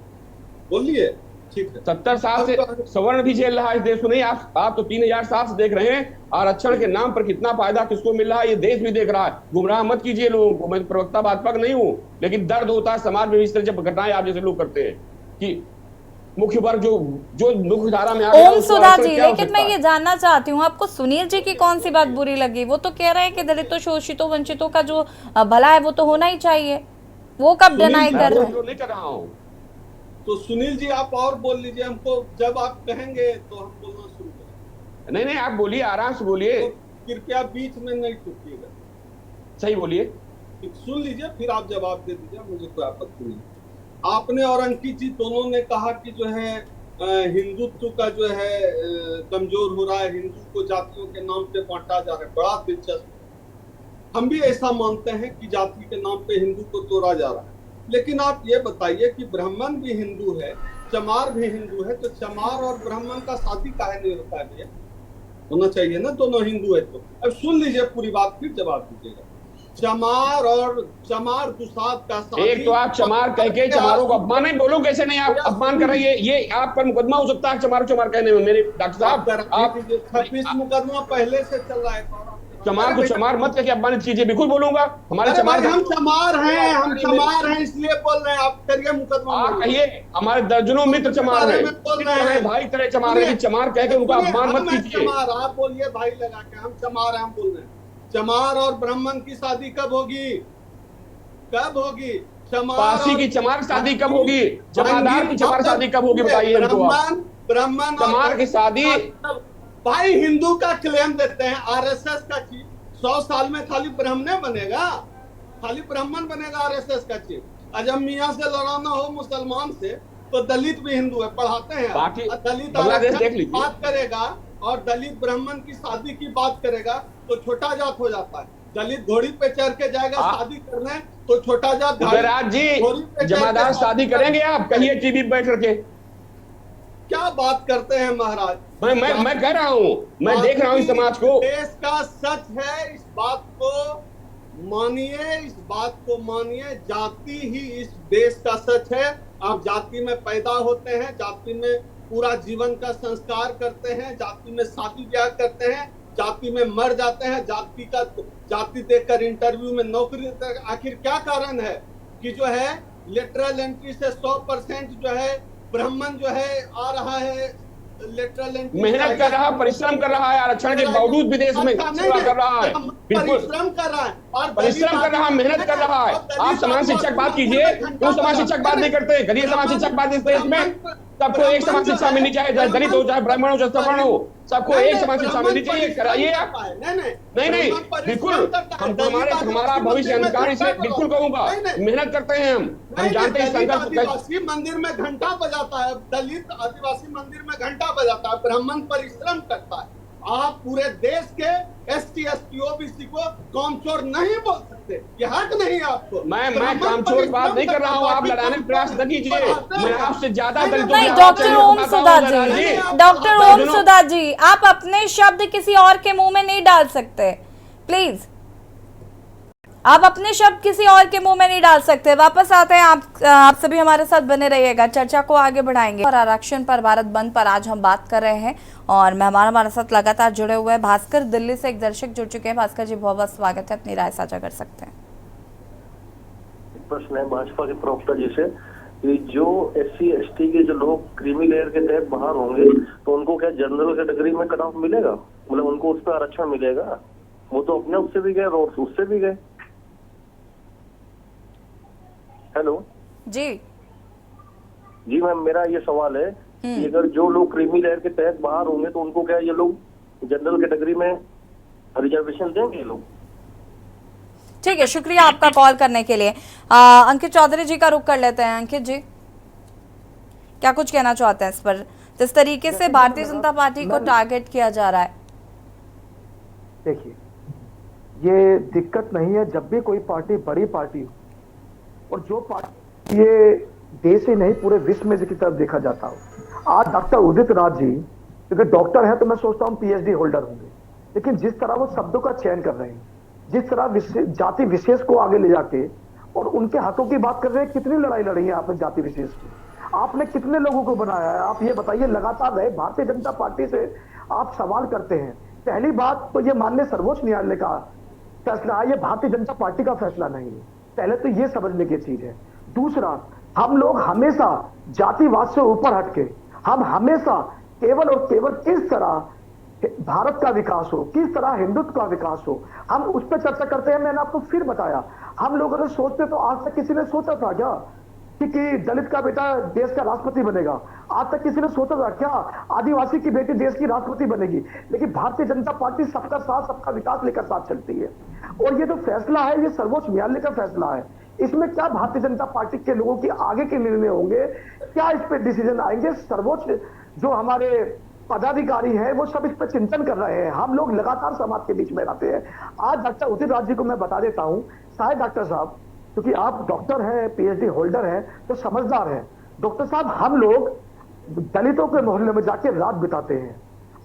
बोलिए, ठीक है। 70 साल से सवर्ण भी झेल रहा है इस देश को। नहीं, आप तो 3000 साल से देख रहे हैं आरक्षण के नाम पर कितना फायदा किसको मिल रहा है, ये देश भी देख रहा है। गुमराह मत कीजिए लोगों को। मैं प्रवक्ता भाजपा का नहीं हूँ, लेकिन दर्द होता है समाज में इस तरह जब घटनाएं आप जैसे लोग करते हैं कि मुख्य वर्ग जो मुख्य धारा में ओम सुधा जी, लेकिन मैं ये जानना चाहती हूँ, आपको सुनील जी की कौन सी बात बुरी लगी? वो तो कह रहे हैं कि दलितों, शोषितों, वंचितों का जो भला है वो तो होना ही चाहिए। वो कब डिनाई कर रहे हैं? नहीं कर रहा हूँ। तो सुनील जी आप और बोल लीजिए, हमको जब आप कहेंगे तो हम बोलना शुरू करेंगे। नहीं, आप बोलिए, आराम से बोलिए, तो कृपया बीच में नहीं टूटिएगा। सही बोलिए, सुन लीजिए, फिर आप जवाब दे दीजिए, मुझे कोई आपत्ति नहीं। आपने और अंकित जी दोनों ने कहा कि जो है हिंदुत्व का जो है कमजोर हो रहा है, हिंदू को जातियों के नाम पे बांटा जा रहा है। बड़ा दिलचस्प। हम भी ऐसा मानते हैं कि जाति के नाम पे हिंदू को तोड़ा जा रहा है, लेकिन आप ये बताइए कि ब्राह्मण भी हिंदू है, चमार भी हिंदू है, तो चमार और ब्राह्मण का शादी काहे नहीं होता है भैया? होना चाहिए ना, दोनों हिंदू है तो। अब सुन लीजिए पूरी बात, फिर जवाब दीजिएगा। चमार दुसाद का शादी, एक तो आप चमार कह के चमारों को अपमान नहीं बोलो, कैसे नहीं आप अपमान कर रही है? ये आप पर मुकदमा हो सकता है चमार कहने में। मेरे डॉक्टर साहब, आप 26 मुकदमा पहले से चल रहा है। चमार को चमार मत करके अपमानित कीजिए, बिल्कुल बोलूंगा। हमारे चमार, हम चमार हैं इसलिए बोल रहे हैं। आप करिए मुकदमा, आप कहिए। हमारे दर्जनों मित्र चमार हैं, भाई तरह चमार है, चमार कह के उनका अपमान मत कीजिए। आप बोलिए भाई लगा के, हम चमार हैं, हम बोल रहे हैं। चमार और ब्राह्मण की शादी कब होगी? पासी की चमार शादी कब होगी? जमादार की चमार शादी कब होगी? बताइए हमको। ब्राह्मण चमार की शादी, भाई हिंदू का क्लेम देते हैं, RSS का चीफ 100 साल में खाली ब्राह्मण बनेगा, खाली ब्राह्मण बनेगा RSS का चीफ। अजब मियाँ से लड़ाना हो मुसलमान से, तो दलित भी हिंदू है, पढ़ाते हैं। दलित बात करेगा और दलित ब्राह्मण की शादी की बात करेगा तो छोटा जात हो जाता है। दलित घोड़ी पे चढ़ के जाएगा शादी करने तो छोटा जात। जी जमादार शादी करेंगे आप? कहिए टीवी पे बैठ करके। क्या बात करते हैं महाराज? मैं कह रहा हूँ, मैं देख रहा हूँ इस समाज को। देश का सच है, इस बात को मानिए, इस बात को मानिए, जाति ही इस देश का सच है। आप जाति में पैदा होते हैं, जाति में पूरा जीवन का संस्कार करते हैं, जाति में शादी ब्याह करते हैं, जाति में मर जाते हैं, जाति देखकर इंटरव्यू में नौकरी देते हैं। आखिर क्या कारण है कि जो है लेटरल एंट्री से 100% जो है ब्राह्मण जो है आ रहा है, लेटरल एंट्री मेहनत कर रहा है, परिश्रम कर रहा है, आरक्षण के बावजूद विदेश में सेवा कर रहा है, बिल्कुल परिश्रम कर रहा है और परिश्रम कर रहा है, मेहनत कर रहा है। आप समान शिक्षक बात कीजिए, क्यों समान शिक्षक बात नहीं करते? करिए समान शिक्षक बात इस देश में। सबको एक समान शिक्षा मिलनी चाहिए, चाहे दलित हो, चाहे ब्राह्मण हो, चाहे सवर्ण हो, सबको एक समान शिक्षा मिलनी चाहिए। कराइए आप। नहीं, बिल्कुल हमारा भविष्य अंधकार, इसलिए बिल्कुल कहूंगा मेहनत करते हैं हम जानते हैं संघर्ष। आदिवासी मंदिर में घंटा बजाता है, दलित आदिवासी मंदिर में घंटा बजाता है, ब्राह्मण परिश्रम करता है। आप पूरे देश के ST ST OBC को कामचोर नहीं बोल सकते, ये हक नहीं है आपको। मैं कामचोर बात नहीं कर रहा हूँ, आप लड़ाने का प्रयास न कीजिए। मैं आपसे ज्यादा दलितों नहीं, डॉक्टर ओम सुधा जी, आप अपने शब्द किसी और के मुंह में नहीं डाल सकते, प्लीज। आप अपने शब्द किसी और के मुंह में नहीं डाल सकते। वापस आते हैं, आप सभी हमारे साथ बने रहिएगा, चर्चा को आगे बढ़ाएंगे। और आरक्षण पर, भारत बंद पर आज हम बात कर रहे हैं और मेहमान हमारे साथ लगातार जुड़े हुए हैं। भास्कर दिल्ली से एक दर्शक जुड़ चुके हैं। भास्कर जी, बहुत बहुत स्वागत है, अपनी राय साझा कर सकते हैं। प्रश्न है भाजपा के प्रवक्ता जी से कि जो SC ST के जो लोग क्रीमी लेयर के तहत बाहर होंगे तो उनको क्या जनरल कैटेगरी में कट ऑफ मिलेगा? मतलब उनको उस पर आरक्षण मिलेगा? वो तो अपने उससे भी गए और उससे भी गए। हेलो जी मैम, मेरा ये सवाल है कि अगर जो लोग क्रीमी लेयर के तहत बाहर होंगे तो उनको क्या ये लोग जनरल कैटेगरी में रिजर्वेशन देंगे ये लोग? ठीक है, शुक्रिया आपका कॉल करने के लिए। अंकित चौधरी जी का रुख कर लेते हैं। अंकित जी, क्या कुछ कहना चाहते हैं इस पर, जिस तरीके से भारतीय जनता पार्टी को टारगेट किया जा रहा है? देखिए, ये दिक्कत नहीं है जब भी कोई पार्टी बड़ी पार्टी हो और जो पार्टी ये देश ही नहीं पूरे विश्व में की तरफ देखा जाता हो। आज डॉक्टर उदित राज जी, क्योंकि डॉक्टर है तो मैं सोचता हूँ PhD होल्डर होंगे, लेकिन जिस तरह वो शब्दों का चयन कर रहे हैं, जिस तरह जाति विशेष को आगे ले जाके और उनके हकों की बात कर रहे हैं, कितनी लड़ाई लड़ी है आपने जाति विशेष की? आपने कितने लोगों को बनाया है? आप ये बताइए। लगातार रहे भारतीय जनता पार्टी से आप सवाल करते हैं। पहली बात तो ये माननीय सर्वोच्च न्यायालय का फैसला है, ये भारतीय जनता पार्टी का फैसला नहीं है। पहले तो ये समझने की चीज है। दूसरा, हम लोग हमेशा जातिवाद से ऊपर हटके हम हमेशा केवल और केवल किस तरह भारत का विकास हो, किस तरह हिंदुत्व का विकास हो, हम उस पर चर्चा करते हैं। मैंने आपको फिर बताया, हम लोगों ने सोचते तो आज तक किसी ने सोचा था क्या कि दलित का बेटा देश का राष्ट्रपति बनेगा? आज तक किसी ने सोचा था क्या आदिवासी की बेटी देश की राष्ट्रपति बनेगी? लेकिन भारतीय जनता पार्टी सबका साथ सबका विकास लेकर साथ चलती है। और ये जो फैसला है, ये सर्वोच्च न्यायालय का फैसला है। इसमें क्या भारतीय जनता पार्टी के लोगों की आगे के निर्णय होंगे, क्या इस पे डिसीजन आएंगे? सर्वोच्च जो हमारे पदाधिकारी हैं वो सब इस पर चिंतन कर रहे हैं। हम लोग लगातार समाज के बीच में रहते हैं। आज डॉक्टर उदित राज जी को मैं बता देता हूं, शायद डॉक्टर साहब, क्योंकि आप डॉक्टर हैं, PhD होल्डर हैं, तो समझदार हैं। डॉक्टर साहब, हम लोग दलितों के मोहल्ले में जाके रात बिताते हैं,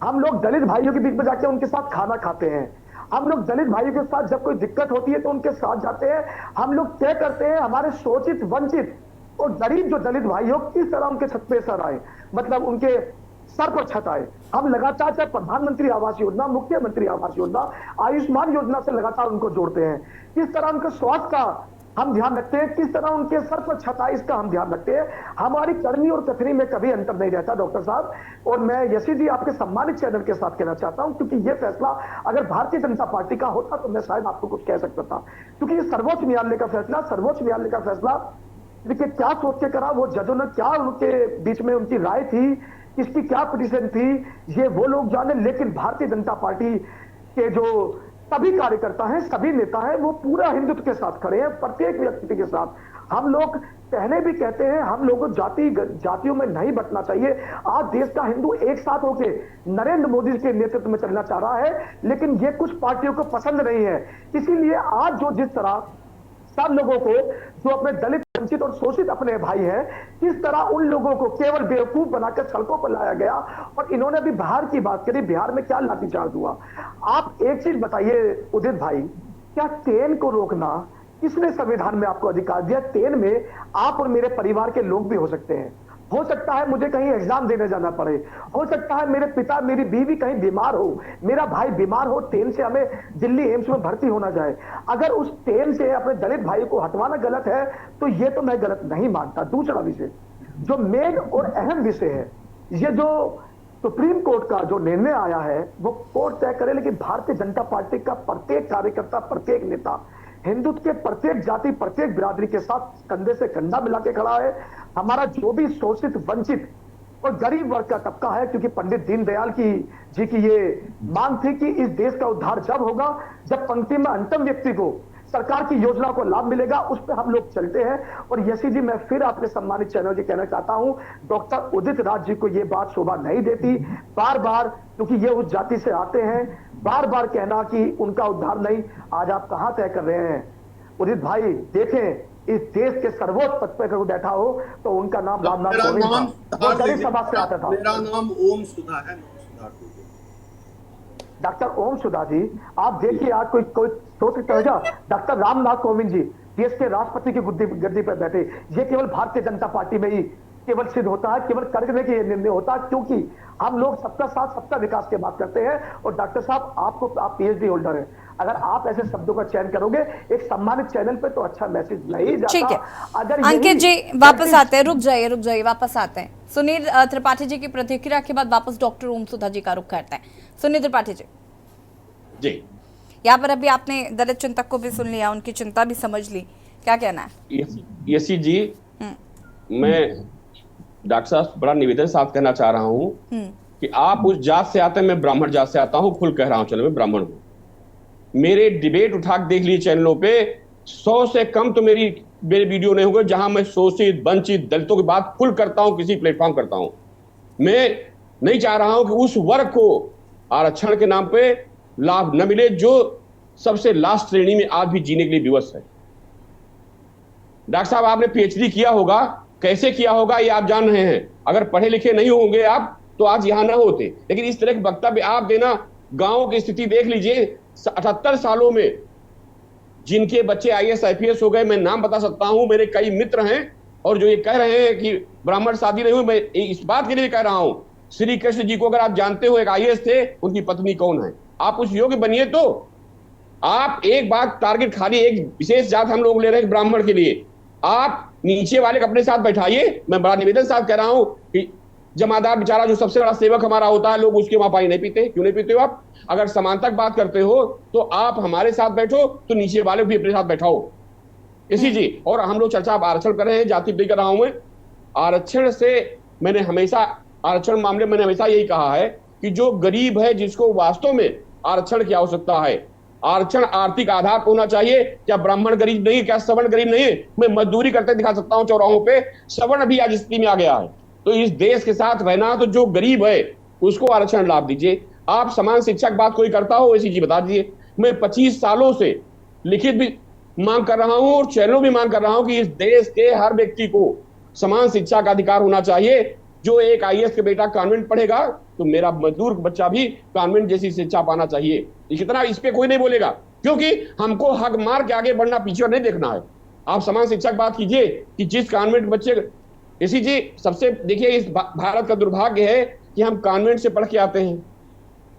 हम लोग दलित भाइयों के बीच में जाके उनके साथ खाना खाते हैं, हम लोग दलित भाइयों के साथ जब कोई दिक्कत होती है तो उनके साथ जाते हैं। हम लोग तय करते हैं हमारे शोषित, वंचित और गरीब जो दलित भाई हो किस तरह उनके छत पे सर आए, मतलब उनके सर पर छत आए। हम लगातार चाहे प्रधानमंत्री आवास योजना, मुख्यमंत्री आवास योजना, आयुष्मान योजना से लगातार उनको जोड़ते हैं। किस तरह उनके स्वास्थ्य का हम ध्यान रखते हैं, किस तरह उनके सर पर छत आए इसका हम ध्यान रखते हैं। हमारी करनी और कथनी में कभी अंतर नहीं रहता डॉक्टर साहब। और मैं यशी जी आपके सम्मानित चैनल के साथ कहना चाहता हूं, क्योंकि यह फैसला अगर भारतीय जनता पार्टी का होता तो मैं शायद आपको कुछ कह सकता था, क्योंकि ये सर्वोच्च न्यायालय का फैसला, सर्वोच्च न्यायालय का फैसला देखिए क्या सोच के करा, वो जजों ने क्या उनके बीच में उनकी राय थी, किसकी क्या पिटीशन थी, ये वो लोग जाने। लेकिन भारतीय जनता पार्टी के जो सभी कार्यकर्ता हैं, सभी नेता हैं, वो पूरा हिंदुत्व के साथ खड़े हैं, प्रत्येक व्यक्ति के साथ। हम लोग पहले भी कहते हैं, हम लोगों को जातियों में नहीं बंटना चाहिए। आज देश का हिंदू एक साथ होके नरेंद्र मोदी के नेतृत्व में चलना चाह रहा है, लेकिन ये कुछ पार्टियों को पसंद नहीं है। इसीलिए आज जो जिस तरह सब लोगों को जो अपने दलित, वंचित और शोषित अपने भाई हैं, किस तरह उन लोगों को केवल बेवकूफ बनाकर सड़कों पर लाया गया। और इन्होंने भी बिहार की बात करी, बिहार में क्या लाठीचार्ज हुआ। आप एक चीज बताइए उदित भाई, क्या 10 को रोकना, किसने संविधान में आपको अधिकार दिया? 10 में आप और मेरे परिवार के लोग भी हो सकते हैं। हो सकता है मुझे कहीं एग्जाम देने जाना पड़े, हो सकता है मेरे पिता मेरी बीवी कहीं बीमार हो, मेरा भाई बीमार हो, 10 से हमें दिल्ली एम्स में भर्ती होना जाए। अगर उस 10 से अपने दलित भाई को हटवाना गलत है तो ये तो मैं गलत नहीं मानता। दूसरा विषय जो मेन और अहम विषय है, ये जो सुप्रीम कोर्ट का जो निर्णय आया है वो कोर्ट तय करे, लेकिन भारतीय जनता पार्टी का प्रत्येक कार्यकर्ता, प्रत्येक नेता हिंदुत्व के प्रत्येक जाति, प्रत्येक बिरादरी के साथ कंधे से कंधा मिला के खड़ा है। हमारा जो भी शोषित, वंचित और गरीब वर्ग का तबका है, क्योंकि पंडित दीनदयाल जी की ये मांग थी कि इस देश का उद्धार जब होगा जब पंक्ति में अंतिम व्यक्ति को सरकार की योजना को लाभ मिलेगा, उस पर हम लोग चलते हैं। और यशी जी, मैं फिर अपने सम्मानित चैनल जी कहना चाहता हूं, डॉक्टर उदित राज जी को ये बात शोभा नहीं देती बार बार, क्योंकि ये उस जाति से आते हैं, बार बार कहना कि उनका उद्धार नहीं। आज आप कहां तय कर रहे हैं उदित भाई? देखें, इस देश के सर्वोच्च पद पर कोई बैठा हो तो उनका नाम रामनाथ कोविंद था, वो गरीब समाज से आता था। मेरा नाम ओम सुधा है। डॉक्टर ओम सुधा जी, आप देखिए आज कोई सोच सकता है क्या? डॉक्टर रामनाथ कोविंद जी देश के राष्ट्रपति की गद्दी पर बैठे, ये केवल भारतीय जनता पार्टी में ही केवल सिद्ध होता है, केवल करने के निर्णय होता है, क्योंकि हम लोग सबका साथ सबका विकास की बात करते हैं। और डॉक्टर साहब, आप पीएचडी होल्डर हैं, अगर आप ऐसे शब्दों का चयन करोगे एक सम्मानित चैनल पे तो अच्छा मैसेज नहीं जाता। ठीक है, अगर अंकित जी वापस आते हैं, रुक जाइए, वापस आते हैं। सुनील त्रिपाठी जी की प्रतिक्रिया के बाद वापस डॉक्टर ओम सुधा जी का रुख करते हैं। सुनील त्रिपाठी जी, यहाँ पर अभी आपने दलित चिंतक को भी सुन लिया, उनकी चिंता भी समझ ली, क्या कहना है? यशी जी, मैं डॉक्टर साहब बड़ा निवेदन साथ कहना चाह रहा हूँ कि आप उस जात से आते हैं, मैं ब्राह्मण जात से आता हूँ, खुल कह रहा हूँ, चलो मैं ब्राह्मण हूँ। मेरे डिबेट उठा के देख लिए चैनलों पे, 100 से कम तो मेरे वीडियो नहीं होंगे जहां मैं शोषित, वंचित, दलितों की बात खुल करता हूं, किसी प्लेटफॉर्म करता हूं। मैं नहीं चाह रहा हूं कि उस वर्ग को आरक्षण के नाम पे लाभ न मिले जो सबसे लास्ट श्रेणी में आज भी जीने के लिए विवश है। डॉक्टर साहब, आपने पीएचडी किया होगा, कैसे किया होगा ये आप जान रहे हैं। अगर पढ़े लिखे नहीं होंगे आप तो आज यहां ना होते, लेकिन इस तरह के वक्तव्य आप देना, गांव की स्थिति देख लीजिए, 78 सालों में जिनके बच्चे आईएएस आईपीएस हो गए, मैं नाम बता सकता हूं, मेरे कई मित्र हैं। और जो ये कह रहे हैं कि ब्राह्मण शादी नहीं हुई, मैं इस बात के लिए कह रहा हूं, श्री कृष्ण जी को अगर आप जानते हो, एक आईएएस थे, उनकी पत्नी कौन है? आप उस योग्य बनिए। तो आप एक बात टारगेट खाली एक विशेष जात हम लोग ले रहे हैं ब्राह्मण के लिए, आप नीचे वाले को अपने साथ बैठाइए। मैं बड़ा निवेदन साथ कह रहा हूं कि जमादार बेचारा जो सबसे बड़ा सेवक हमारा होता है, लोग उसके वहां पानी नहीं पीते। क्यों नहीं पीते हो आप? अगर समानता की बात करते हो तो आप हमारे साथ बैठो, तो नीचे वाले भी अपने साथ बैठाओ। इसी जी, और हम लोग चर्चा आरक्षण कर रहे हैं, जाति पे कर रहा हूं मैं। आरक्षण से मैंने हमेशा, आरक्षण मामले मैंने हमेशा यही कहा है कि जो गरीब है, जिसको वास्तव में आरक्षण की आवश्यकता है, आरक्षण आर्थिक आधार पर होना चाहिए। क्या ब्राह्मण गरीब नहीं? क्या सवर्ण गरीब नहीं? मैं मजदूरी करते दिखा सकता हूं चौराहों पे, सवर्ण भी आज स्थिति में आ गया है। तो इस देश के साथ रहना, तो जो गरीब है उसको आरक्षण लाभ दीजिए। आप समान शिक्षा की बात कोई करता हो, ऐसी चीज बता दीजिए। मैं 25 सालों से लिखित भी मांग कर रहा हूं और चैनलों भी मांग कर रहा हूं कि इस देश के हर व्यक्ति को समान शिक्षा का अधिकार होना चाहिए। जो एक आईएएस के बेटा कॉन्वेंट पढ़ेगा तो मेरा मजदूर बच्चा भी कॉन्वेंट जैसी शिक्षा पाना चाहिए। इतना इस पे कोई नहीं बोलेगा, क्योंकि हमको हक मार के आगे बढ़ना, पीछे नहीं देखना है। आप समान शिक्षा की बात कीजिए कि जिस कॉन्वेंट बच्चे, इसी जी सबसे देखिए, इस भारत का दुर्भाग्य है कि हम कॉन्वेंट से पढ़ के आते हैं।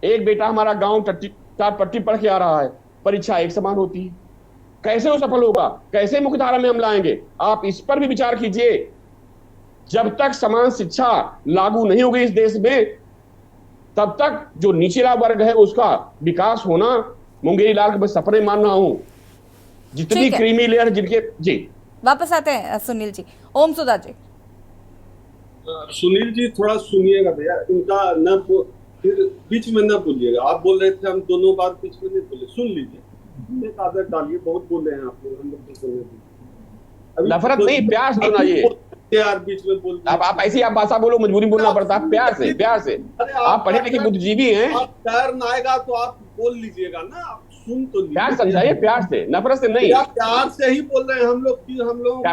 एक बेटा हमारा गांव पट्टी पढ़ के आ रहा है, परीक्षा एक समान होती है, कैसे वो सफल होगा? कैसे मुख्यधारा में हम लाएंगे? आप इस पर भी विचार कीजिए। जब तक समान शिक्षा लागू नहीं होगी इस देश में, तब तक जो निचला वर्ग है उसका विकास होना मुंगेरी लाल के सपने मान रहा हूं। जितनी क्रीमी लेयर जिनके जी। वापस आते हैं सुनील जी। ओम सुधा जी। सुनील जी थोड़ा सुनिएगा भैया, इनका न फिर बीच में न बोलिएगा। आप बोल रहे थे, हम दोनों बार बीच में नहीं बोले, सुन लीजिए, एक आदत डालिए। बहुत बोले हैं आप लोग, हम लोग तो सुने। नफरत नहीं, प्यार से सुनाइए यार, बीच में बोल आप ऐसी आप भाषा बोलो, मजबूरी बोलना पड़ता है। प्यार से, प्यार से। आप पढ़े लिखे बुद्धिजीवी हैं, प्यार ना आएगा तो आप बोल लीजिएगा ना, आप सुन तो लीजिए। प्यार समझाइए, प्यार से, नफरत से नहीं। प्यार से ही बोल रहे हैं हम लोग कि हम लोग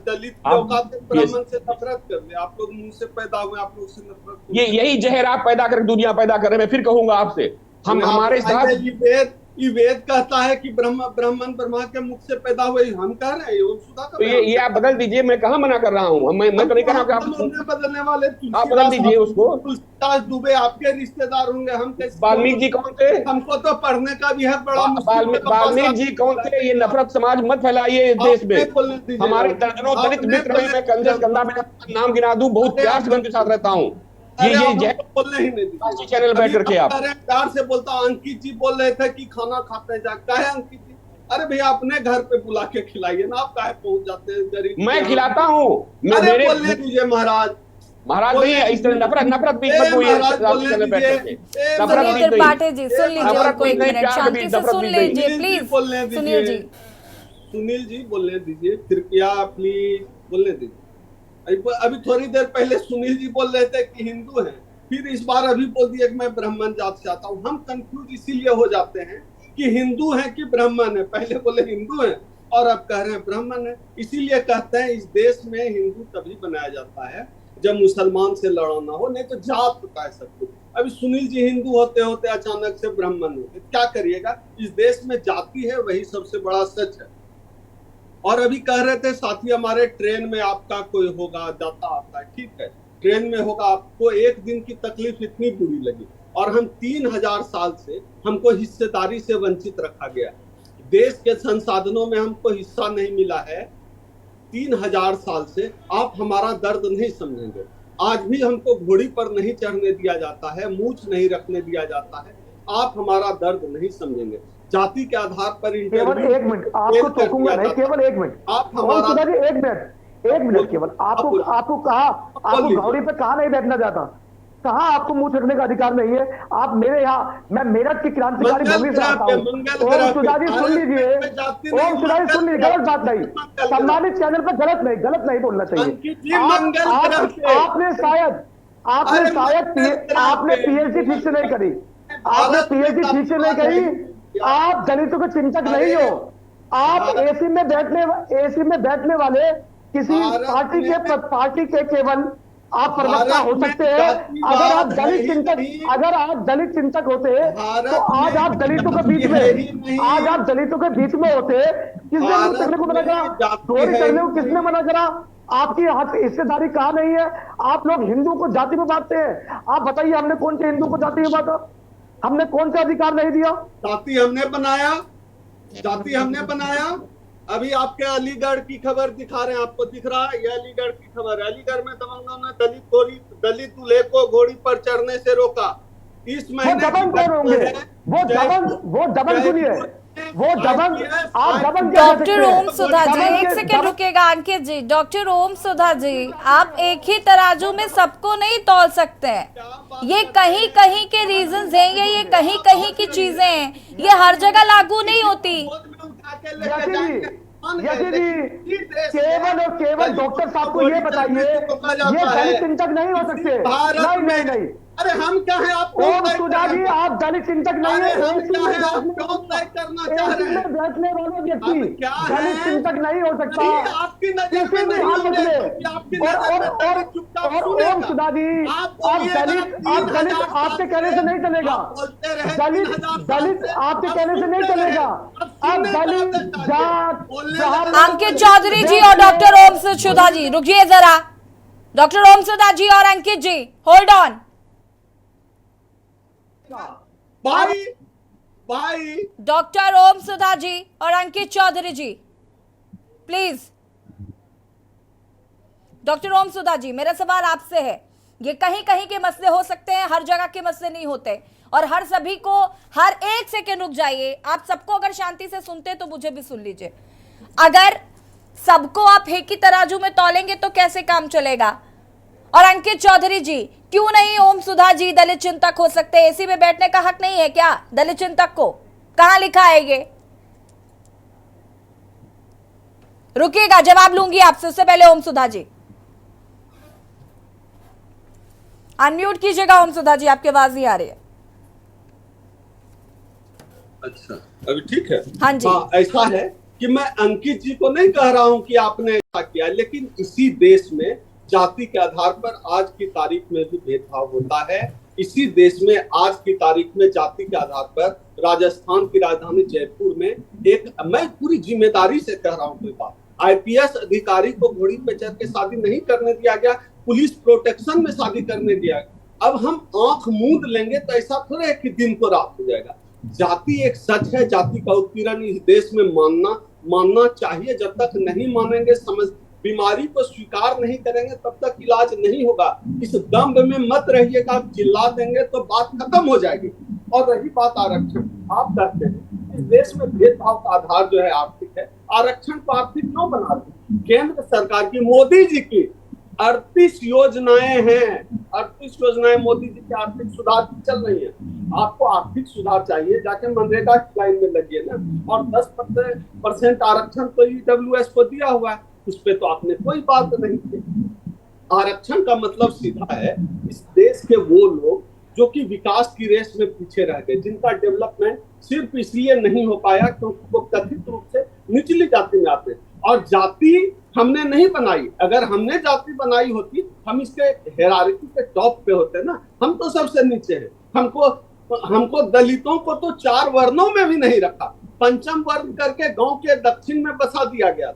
दलित ब्राह्मण से नफरत कर ले। आप लोग मुंह से पैदा हुए, आप लोग से नफरत। यही जहर आप पैदा कर दुनिया पैदा कर रहे हैं। मैं फिर कहूंगा आपसे, हम हमारे साथ ये वेद कहता है कि ब्राह्मण ब्रह्मा के मुख से पैदा हुए, हम कह रहे हैं ओम सुधा तो ये आप बदल दीजिए, मैं कहाँ मना कर रहा हूँ, मैं तो नहीं कह रहा कि आप बदलने वाले, आप बदल दीजिए उसको। तुलसीदास दुबे आपके रिश्तेदार होंगे, हम कैसे? वाल्मीकि जी कौन थे? हमको तो पढ़ने का भी है बड़ा मुश्किल। वाल्मीकि जी कौन थे? ये नफरत समाज मत फैलाइए देश में। हमारे दर्जनों दलित मित्र हैं, मैं कंधे से कंधा में नाम गिना दूं, बहुत प्यार से उनके साथ रहता हूँ। ये बोलने ही नहीं दी चैनल बैठ करके आप प्यार से बोलता हूं। अंकित जी बोल रहे थे कि खाना खाते जाता है अंकित जी, अरे भैया अपने घर पे बुला के खिलाइए ना, आप काहे पहुंच जाते हैं गरीब? मैं खिलाता हूँ, अरे बोलने दीजिए महाराज नहीं, इस तरह नफरत भी मत हुई चैनल बैठ करके। सुनील त्रिपाठी जी सुन लीजिए, कोई एक मिनट शांति से सुन लीजिए प्लीज। सुनील जी, सुनील जी बोलने दीजिए कृपया, प्लीज बोलने दीजिए। अभी थोड़ी देर पहले सुनील जी बोल रहे थे कि हिंदू हैं, फिर इस बार अभी बोल दिया कि मैं ब्राह्मण जात से आता हूँ। हम कंफ्यूज इसीलिए हो जाते हैं कि हिंदू हैं कि ब्राह्मण है। पहले बोले हिंदू हैं और अब कह रहे हैं ब्राह्मण है। इसीलिए कहते हैं इस देश में हिंदू तभी बनाया जाता है जब मुसलमान से लड़ाना हो, नहीं तो जात होता है सब कुछ। अभी सुनील जी हिंदू होते होते अचानक से ब्राह्मण होते, क्या करिएगा? इस देश में जाति है, वही सबसे बड़ा सच है। और अभी कह रहे थे साथी हमारे, ट्रेन में आपका कोई होगा जाता आता है, ठीक है ट्रेन में होगा, आपको एक दिन की तकलीफ इतनी बुरी लगी, और हम 3000 साल से हमको हिस्सेदारी से वंचित रखा गया, देश के संसाधनों में हमको हिस्सा नहीं मिला है 3000 साल से। आप हमारा दर्द नहीं समझेंगे। आज भी हमको घोड़ी पर नहीं चढ़ने दिया जाता है, मूछ नहीं रखने दिया जाता है, आप हमारा दर्द नहीं समझेंगे। जाति के आधार पर केवल एक मिनट आपको टोकूंगा नहीं, केवल एक मिनट आप हमारा एक मिनट केवल आपको कहा, आपको घोड़ी पे कहा नहीं बैठना चाहता, कहा आपको मुंह रखने का अधिकार नहीं है। आप मेरे यहाँ, मैं मेरठ की क्रांतिकारी भूमि से आता हूँ। ओम सुधा जी सुन लीजिए, ओम सुधा जी सुन लीजिए, गलत बात नहीं, सम्मानित चैनल पर गलत नहीं बोलना चाहिए। आपने शायद आपने पीएचडी ठीक से नहीं करी, आपने पीएचडी ठीक से नहीं करी। आप दलितों के चिंतक नहीं हो। आप एसी में बैठने वाले किसी पार्टी के केवल आप प्रवक्ता हो सकते हैं। अगर आप दलित चिंतक होते तो आज आप दलितों के बीच में होते। किसने करने को मना करा? चोरी करने को किसने मना करा? आपकी हिस्सेदारी कहाँ नहीं है? आप लोग हिंदू को जाति में बांटते हैं। आप बताइए, हमने कौन से हिंदू को जाति में बांटा? हमने कौन सा अधिकार नहीं दिया? जाति हमने बनाया। अभी आपके अलीगढ़ की खबर दिखा रहे हैं, आपको दिख रहा है? ये अलीगढ़ की खबर है। अलीगढ़ में दबंगों ने दलित दूल्हे को घोड़ी पर चढ़ने से रोका। इस महीने वो दबंग सुनिए, डॉक्टर ओम सुधा जी एक सेकंड रुकेगा। अंकित जी, डॉक्टर ओम सुधा जी, आप एक ही तराजू में सबको नहीं तौल सकते हैं। ये कहीं कहीं के रीजंस हैं, ये कहीं कहीं की चीजें हैं, ये हर जगह लागू नहीं होती। केवल डॉक्टर साहब को ये बताइए, ये दलित चिंतक नहीं हो सकते। नहीं, अरे हम क्या है? आप ओम सुधा जी, आप दलित चिंतक नहीं है। बैठने वाला व्यक्ति दलित चिंतक नहीं हो सकता। आपकी नजर में नहीं और ओम सुधा जी, आप दलित आपके कहने से नहीं चलेगा। दलित आपके कहने से नहीं चलेगा। अब दलित जात। अंकित चौधरी जी और डॉक्टर ओम सुधा जी रुकिए जरा। डॉक्टर ओम सुधा जी और अंकित जी होल्ड ऑन। भाई डॉक्टर ओम सुधा जी और अंकित चौधरी जी प्लीज। डॉक्टर ओम सुधा जी, मेरा सवाल आपसे है, ये कहीं कहीं के मसले हो सकते हैं, हर जगह के मसले नहीं होते, और हर सभी को, हर एक सेकंड रुक जाइए। आप सबको अगर शांति से सुनते तो मुझे भी सुन लीजिए। अगर सबको आप एक ही तराजू में तौलेंगे तो कैसे काम चलेगा? और अंकित चौधरी जी, क्यों नहीं ओम सुधा जी दलित चिंतक हो सकते? एसी में बैठने का हक नहीं है क्या दलित चिंतक को? कहां लिखा है ये? रुकिएगा, जवाब लूंगी आपसे, उससे पहले ओम सुधा जी अनम्यूट कीजिएगा। ओम सुधा जी, आपकी आवाज नहीं आ रही है। अच्छा, अभी ठीक है? हाँ जी। हाँ, ऐसा है कि मैं अंकित जी को नहीं कह रहा हूं कि आपने ऐसा किया, लेकिन इसी देश में जाति के आधार पर आज की तारीख में भी भेदभाव होता है। इसी देश में आज की तारीख में जाति के आधार पर राजस्थान की राजधानी जयपुर में एक, मैं पूरी जिम्मेदारी से कह रहा हूँ कोई बात, आईपीएस अधिकारी को घोड़ी पे चढ़ के शादी नहीं करने दिया गया, पुलिस प्रोटेक्शन में शादी करने दिया गया। अब हम आंख मूंद लेंगे तो ऐसा थोड़ा है कि दिन को रात हो जाएगा। जाति एक सच है, जाति का उत्पीड़न इस देश में मानना चाहिए। जब तक नहीं मानेंगे, बीमारी को स्वीकार नहीं करेंगे, तब तक इलाज नहीं होगा। इस दम्भ में मत रहिएगा, चिल्ला देंगे तो बात खत्म हो जाएगी। और रही बात आरक्षण, आप कहते हैं इस देश में भेदभाव का आधार जो है आर्थिक है, आरक्षण को आर्थिक क्यों बना रहे? केंद्र सरकार की, मोदी जी की 38 योजनाएं हैं, 38 योजनाएं मोदी जी के आर्थिक सुधार की चल रही है। आपको आर्थिक सुधार चाहिए, जाके मनरेगा की लाइन में लगिए ना। और 10% आरक्षण तो ईडब्ल्यूएस को दिया हुआ है, उस पे तो आपने कोई बात नहीं की। आरक्षण का मतलब सीधा है, इस देश के वो लोग जो कि विकास की रेस में पीछे रह गए, जिनका डेवलपमेंट सिर्फ इसलिए नहीं हो पाया क्योंकि वो कथित रूप से निचली जाति में आते हैं। और जाति हमने नहीं बनाई, अगर हमने जाति बनाई होती, हम इसके हायरार्की के टॉप पे होते ना, हम तो सबसे नीचे हैं। हमको दलितों को तो 4 वर्णों में भी नहीं रखा, 5म वर्ण करके गांव के दक्षिण में बसा दिया गया।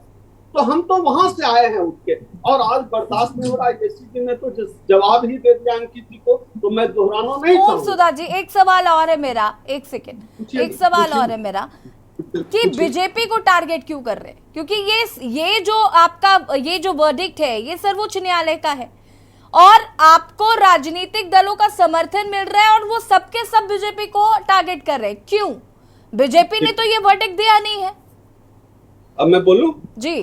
तो हम तो वहां से आए हैं उठ के, और आज बर्दाश्त नहीं हो रहा है। एसी जी ने तो जवाब ही दे दिया अंकित जी को, तो मैं दोहराना नहीं चाहूंगा। ओम सुधा जी, एक सवाल और है मेरा, एक सेकंड, एक सवाल और है मेरा कि बीजेपी को टारगेट क्यों कर रहे हैं? क्योंकि ये जो आपका ये जो वर्डिक्ट है ये सर्वोच्च न्यायालय का है और आपको राजनीतिक दलों का समर्थन मिल रहा है और वो सबके सब बीजेपी को टारगेट कर रहे हैं। क्यों? बीजेपी ने तो ये वर्डिक्ट दिया नहीं है। अब मैं बोलूं जी,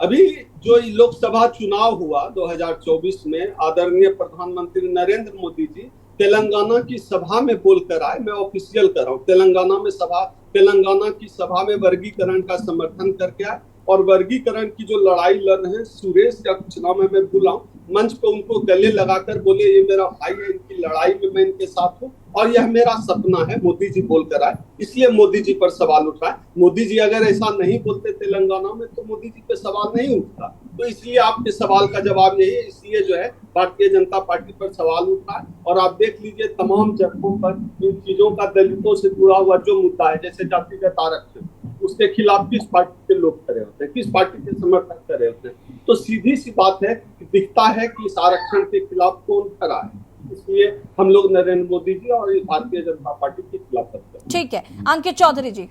अभी जो लोकसभा चुनाव हुआ 2024 में, आदरणीय प्रधानमंत्री नरेंद्र मोदी जी तेलंगाना की सभा में बोलकर आए। मैं ऑफिशियल कर रहा हूँ, तेलंगाना की सभा में वर्गीकरण का समर्थन करके आए। और वर्गीकरण की जो लड़ाई लड़ रहे हैं, सुरेश या कुछ नाम है, मैं भूला हूँ, मंच पे उनको गले लगाकर बोले ये मेरा भाई है, इनकी लड़ाई में मैं इनके साथ हूँ और यह मेरा सपना है। मोदी जी बोलकर आए, इसलिए मोदी जी पर सवाल उठाए। मोदी जी अगर ऐसा नहीं बोलते तेलंगाना में तो मोदी जी पे सवाल नहीं उठता। तो इसलिए आपके सवाल का जवाब यही है, इसलिए जो है भारतीय जनता पार्टी पर सवाल उठा है। और आप देख लीजिए तमाम जगहों पर इन चीजों का दलितों से जुड़ा हुआ जो मुद्दा है, जैसे जातिगत आरक्षण, उसके खिलाफ किस पार्टी के लोग खड़े होते हैं, किस पार्टी के समर्थक खड़े होते हैं। तो सीधी सी बात है कि दिखता है कि इस आरक्षण के खिलाफ कौन खड़ा है। इसलिए हम लोग नरेंद्र मोदी जी और भारतीय जनता पार्टी के खिलाफ करते हैं। ठीक है, अंकित चौधरी जी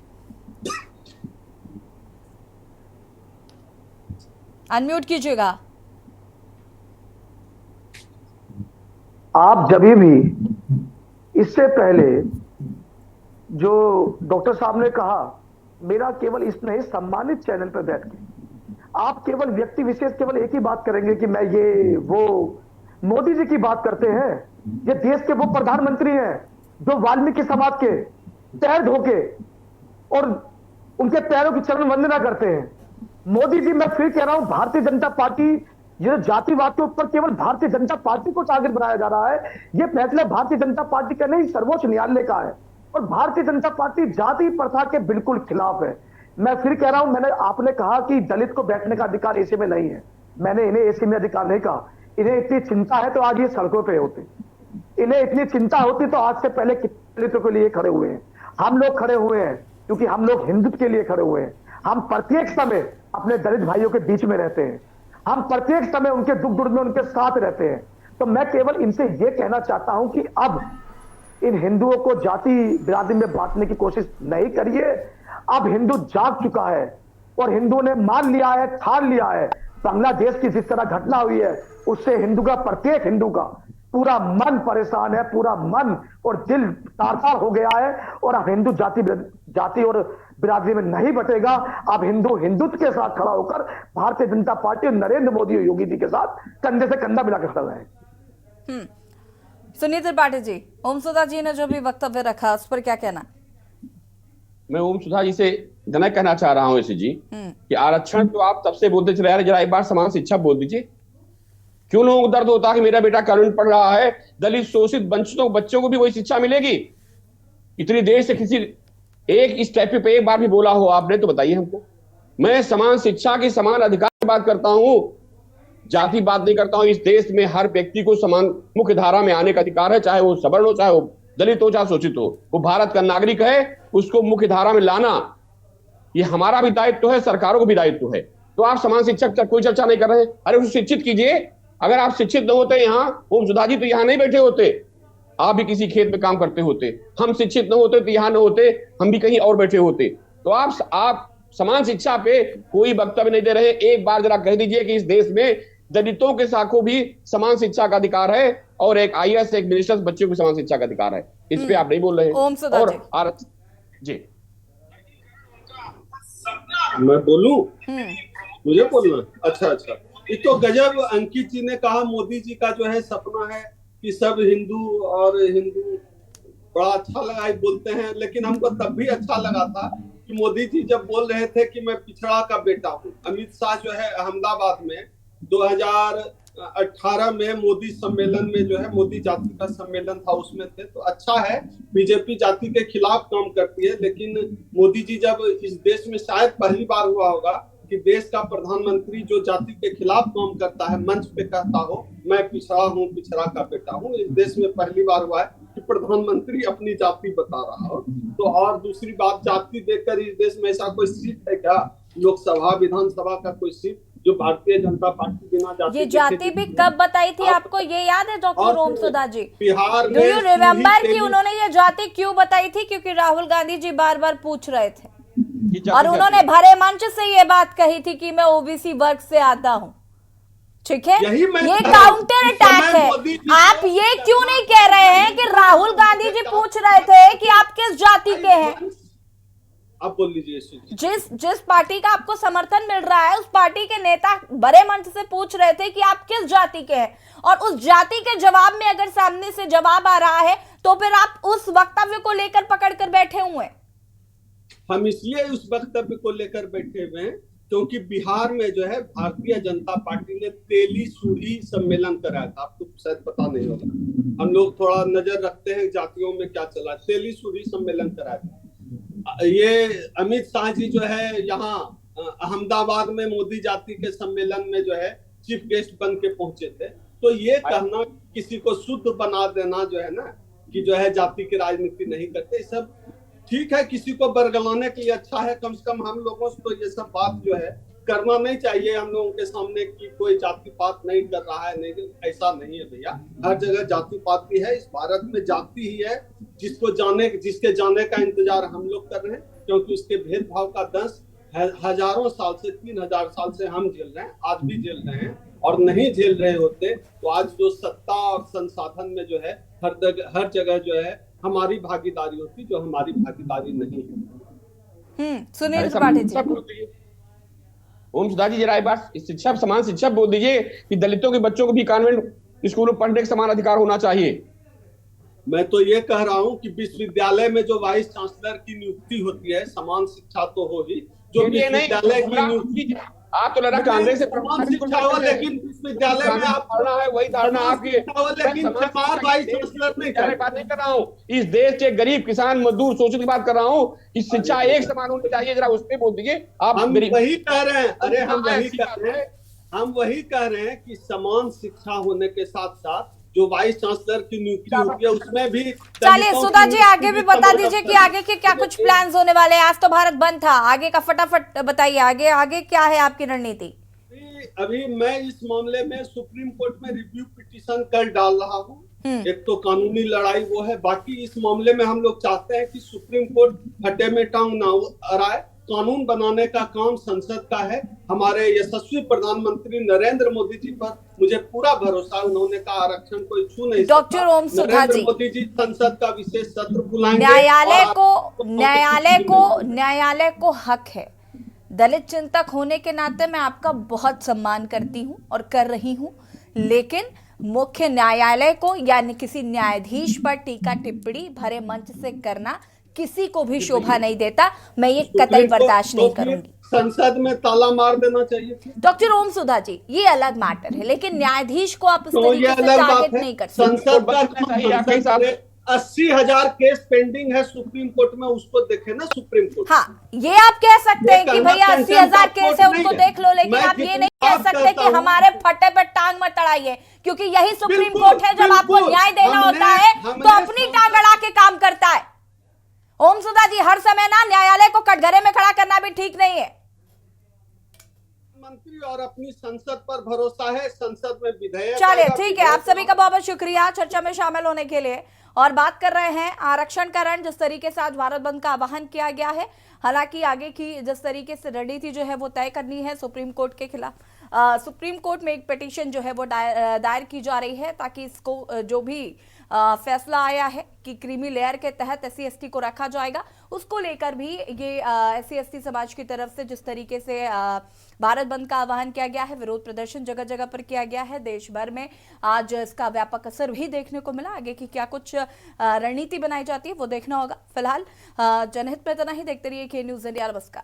अनम्यूट कीजिएगा। आप जब भी इससे पहले जो डॉक्टर साहब ने कहा, मेरा केवल इस नहीं, सम्मानित चैनल पर बैठ के आप केवल व्यक्ति विशेष केवल एक ही बात करेंगे कि मैं ये वो मोदी जी की बात करते हैं। ये देश के वो प्रधानमंत्री हैं जो वाल्मीकि समाज के पैर धोके और उनके पैरों की चरण वंदना करते हैं। मोदी जी, मैं फिर कह रहा हूं, भारतीय जनता पार्टी, ये जातिवाद के ऊपर केवल भारतीय जनता पार्टी को टारगेट बनाया जा रहा है। ये फैसला भारतीय जनता पार्टी का नहीं, सर्वोच्च न्यायालय का है। और भारतीय जनता पार्टी जाति प्रथा के बिल्कुल खिलाफ है। मैं फिर कह रहा हूं, आपने कहा कि दलित को बैठने का अधिकार एसी में नहीं है। मैंने इन्हें एसी में अधिकार नहीं कहा। इन्हें इतनी चिंता है तो आज ये सड़कों पे होते, इन्हें इतनी चिंता होती तो आज से पहले कितने दलितों के लिए खड़े हुए हैं। हम लोग खड़े हुए हैं क्योंकि हम लोग हिंदुत्व के लिए खड़े हुए हैं। हम प्रत्येक समय अपने दलित भाइयों के बीच में रहते हैं, हम प्रत्येक समय उनके दुख दुर्द में उनके साथ रहते हैं। तो मैं केवल इनसे ये कहना चाहता हूं कि अब इन हिंदुओं को जाति बिरादरी में बांटने की कोशिश नहीं करिए। अब हिंदू जाग चुका है और हिंदू ने मान लिया है, ठान लिया है। बांग्लादेश की जिस तरह घटना हुई है उससे हिंदू का, प्रत्येक हिंदू का पूरा मन परेशान है, पूरा मन और दिल तार-तार हो गया है। और अब हिंदू जाति और बिरादरी में नहीं बटेगा। अब हिंदू हिंदुत्व के साथ खड़ा होकर भारतीय जनता पार्टी और नरेंद्र मोदी और योगी जी के साथ कंधे से कंधा मिलाकर खड़ा है। सुनील त्रिपाठी जी, ओम सुधा जी ने जो भी वक्तव्य रखा उस पर क्या कहना? मैं ओम सुधा जी से इतना कहना चाह रहा हूं ऐसी जी कि आरक्षण तो आप तब से बोलते चले आ रहे, जरा एक बार समान शिक्षा बोल दीजिए। क्यों लोगों को दर्द होता है कि मेरा बेटा कानून पढ़ रहा है, दलित शोषित वंचितों बच्चों को भी वही शिक्षा मिलेगी? इतनी देर से किसी एक इस टाइप पे एक बार भी बोला हो आपने तो बताइए हमको। मैं समान शिक्षा की, समान अधिकार की बात करता हूं, जाति बात नहीं करता हूं। इस देश में हर व्यक्ति को समान मुख्य धारा में आने का अधिकार है, चाहे वो सवर्ण हो चाहे वो दलित हो चाहे शोषित हो, वो भारत का नागरिक है, उसको मुख्य धारा में लाना ये हमारा भी दायित्व है, सरकारों को भी दायित्व है। तो आप समान शिक्षा की कोई चर्चा नहीं कर रहे हैं। अरे उसको शिक्षित कीजिए। अगर आप शिक्षित न होते यहाँ, ओम सुधा जी तो यहाँ नहीं बैठे होते, आप भी किसी खेत में काम करते होते। हम शिक्षित न होते तो यहाँ न होते, हम भी कहीं और बैठे होते। तो आप समान शिक्षा पे कोई वक्तव्य नहीं दे रहे। एक बार जरा कह दीजिए कि इस देश में दलितों के साथ को भी समान शिक्षा का अधिकार है और एक IAS एक मिनिस्टर बच्चों को समान शिक्षा का अधिकार है। इस पे आप नहीं बोल रहे हैं। ओम सुधा जी मैं बोलूं? मुझे बोलना? अच्छा। ये तो गजब। अंकित जी ने कहा मोदी जी का जो है सपना है कि सब हिंदू और हिंदू, बड़ा अच्छा लगा बोलते हैं। लेकिन हमको तब भी अच्छा लगा था कि मोदी जी जब बोल रहे थे कि मैं पिछड़ा का बेटा हूँ। अमित शाह जो है अहमदाबाद में 2018 में मोदी सम्मेलन में जो है, मोदी जाति का सम्मेलन था, उसमें थे। तो अच्छा है, बीजेपी जाति के खिलाफ काम करती है। लेकिन मोदी जी जब इस देश में शायद पहली बार हुआ होगा कि देश का प्रधानमंत्री जो जाति के खिलाफ काम करता है मंच पे कहता हो मैं पिछड़ा हूँ, पिछड़ा का बेटा हूँ। इस देश में पहली बार हुआ है कि प्रधानमंत्री अपनी जाति बता रहा हो। तो और दूसरी बात, जाति देखकर इस देश में ऐसा कोई सीट है क्या, लोकसभा विधानसभा का कोई सीट जो भारतीय जनता पार्टी बिना जाति ये जाति भी कब बताई थी आपको, ये याद है डॉक्टर ओम सुधा जी? बिहार में डू यू रिमेम्बर कि उन्होंने ये जाति क्यों बताई थी? क्योंकि राहुल गांधी जी बार बार पूछ रहे थे और उन्होंने भरे मंच से ये बात कही थी कि मैं ओबीसी वर्ग से आता हूँ। ठीक है, ये काउंटर अटैक है। आप ये क्यों नहीं कह रहे हैं कि राहुल गांधी जी पूछ रहे थे कि आप किस जाति के हैं? आप बोल लीजिए। जिस पार्टी का आपको समर्थन मिल रहा है उस पार्टी के नेता बड़े मंच से पूछ रहे थे कि आप किस जाति के हैं, और उस जाति के जवाब में अगर सामने से जवाब आ रहा है तो फिर आप उस वक्तव्य को लेकर पकड़ कर बैठे हुए हैं। हम इसलिए उस वक्तव्य को लेकर बैठे हुए हैं क्योंकि बिहार में जो है भारतीय जनता पार्टी ने तेली सूढ़ी सम्मेलन कराया था। आपको शायद पता नहीं होगा, हम लोग थोड़ा नजर रखते हैं जातियों में क्या चला। तेली सूढ़ी सम्मेलन कराया था। ये अमित शाह जी जो है यहाँ अहमदाबाद में मोदी जाति के सम्मेलन में जो है चीफ गेस्ट बन के पहुंचे थे। तो ये कहना किसी को शुद्ध बना देना जो है ना कि जो है जाति की राजनीति नहीं करते, सब ठीक है, किसी को बरगलाने के लिए अच्छा है। कम से कम हम लोगों से तो ये सब बात जो है करना नहीं चाहिए हम लोगों के सामने कि कोई जाति पात नहीं कर रहा है। नहीं, ऐसा नहीं है भैया, हर जगह जाति पात भी है। इस भारत में जाति ही है जिसके जाने का इंतजार हम लोग कर रहे हैं, क्योंकि उसके भेदभाव का दंश हजारों साल से, 3000 साल से हम झेल रहे हैं, आज भी झेल रहे हैं। और नहीं झेल रहे होते तो आज जो सत्ता और संसाधन में जो है हर जगह जो है हमारी भागीदारी होती, जो हमारी भागीदारी नहीं है। सुनील त्रिपाठी जी। ओम सुधा जी जरा एक बार शिक्षा, समान शिक्षा बोल दीजिए कि दलितों के बच्चों को भी कॉन्वेंट स्कूलों में पढ़ने का समान अधिकार होना चाहिए। मैं तो ये कह रहा हूँ कि विश्वविद्यालय में जो वाइस चांसलर की नियुक्ति होती है, समान शिक्षा तो हो ही, जो विश्वविद्यालय की नियुक्ति, आप तो लड़ा कांग्रेस से समान शिक्षा हो, लेकिन विश्वविद्यालय में आप धारणा है, वही धारणा आपकी, लेकिन वाइस चांसलर नहीं कर, बात नहीं कर रहा हूँ। इस देश के गरीब किसान मजदूर शोषित की बात कर रहा हूँ कि शिक्षा एक समान होनी चाहिए। जरा उस पर बोल दीजिए आप। हम वही कह रहे हैं, अरे हम वही कह रहे हैं कि समान शिक्षा होने के साथ साथ जो वाइस चांसलर की नियुक्ति होती है उसमें भी। चलिए सुधा जी आगे भी बता दीजिए कि आगे के क्या कुछ प्लान्स होने वाले हैं। आज तो भारत बंद था, आगे का फटाफट बताइए, आगे क्या है आपकी रणनीति? अभी मैं इस मामले में सुप्रीम कोर्ट में रिव्यू पिटीशन कर डाल रहा हूँ। एक तो कानूनी लड़ाई वो है, बाकी इस मामले में हम लोग चाहते हैं कि सुप्रीम कोर्ट फटे में टांग ना अड़ाए। कानून बनाने का काम संसद का है। हमारे यशस्वी प्रधानमंत्री नरेंद्र मोदी जी पर मुझे पूरा भरोसा है, उन्होंने कहा आरक्षण कोई छू नहीं सकता। डॉक्टर ओम सुधा जी, मोदी जी संसद का विशेष सत्र बुलाएंगे। न्यायालय को हक है। दलित चिंतक होने के नाते मैं आपका बहुत सम्मान करती हूँ और कर रही हूँ, लेकिन मुख्य न्यायालय को यानी किसी न्यायाधीश पर टीका टिप्पणी भरे मंच से करना किसी को भी शोभा नहीं देता। मैं ये कतई बर्दाश्त नहीं करूंगी। संसद में ताला मार देना चाहिए। डॉक्टर ओम सुधा जी, ये अलग मैटर है, लेकिन न्यायाधीश को आप इस तरीके से टारगेट नहीं कर सकते। 80,000 केस पेंडिंग है सुप्रीम कोर्ट में, उसको देखे ना सुप्रीम कोर्ट। हाँ, ये आप कह सकते हैं कि भैया 80,000 केस है उनको देख लो, लेकिन आप ये नहीं कह सकते कि हमारे फटे पे टांग मत अड़ाइए, क्योंकि यही सुप्रीम कोर्ट है जब आपको न्याय देना होता है तो अपनी टांग अड़ा के काम करता है। ओम सुधा जी, हर समय ना न्यायालय को कटघरे में खड़ा करना भी ठीक नहीं है। मंत्री और अपनी संसद पर भरोसा है, संसद में विधेयक। चलिए ठीक है, आप सभी का बहुत बहुत शुक्रिया चर्चा में शामिल होने के लिए। और बात कर रहे हैं आरक्षणकरण, जिस तरीके से आज भारत बंद का आह्वान किया गया है। हालांकि आगे की जिस तरीके से रणनीति जो है वो तय करनी है सुप्रीम कोर्ट के खिलाफ। सुप्रीम कोर्ट में एक पिटीशन जो है वो दायर की जा रही है, ताकि इसको जो भी फैसला आया है कि क्रीमी लेयर के तहत SC/ST को रखा जाएगा, उसको लेकर भी ये SC/ST समाज की तरफ से जिस तरीके से भारत बंद का आह्वान किया गया है, विरोध प्रदर्शन जगह जगह पर किया गया है। देश भर में आज इसका व्यापक असर भी देखने को मिला। आगे की क्या कुछ रणनीति बनाई जाती है वो देखना होगा। फिलहाल जनहित में इतना ही। देखते रहिए के न्यूज़ इंडिया। नमस्कार।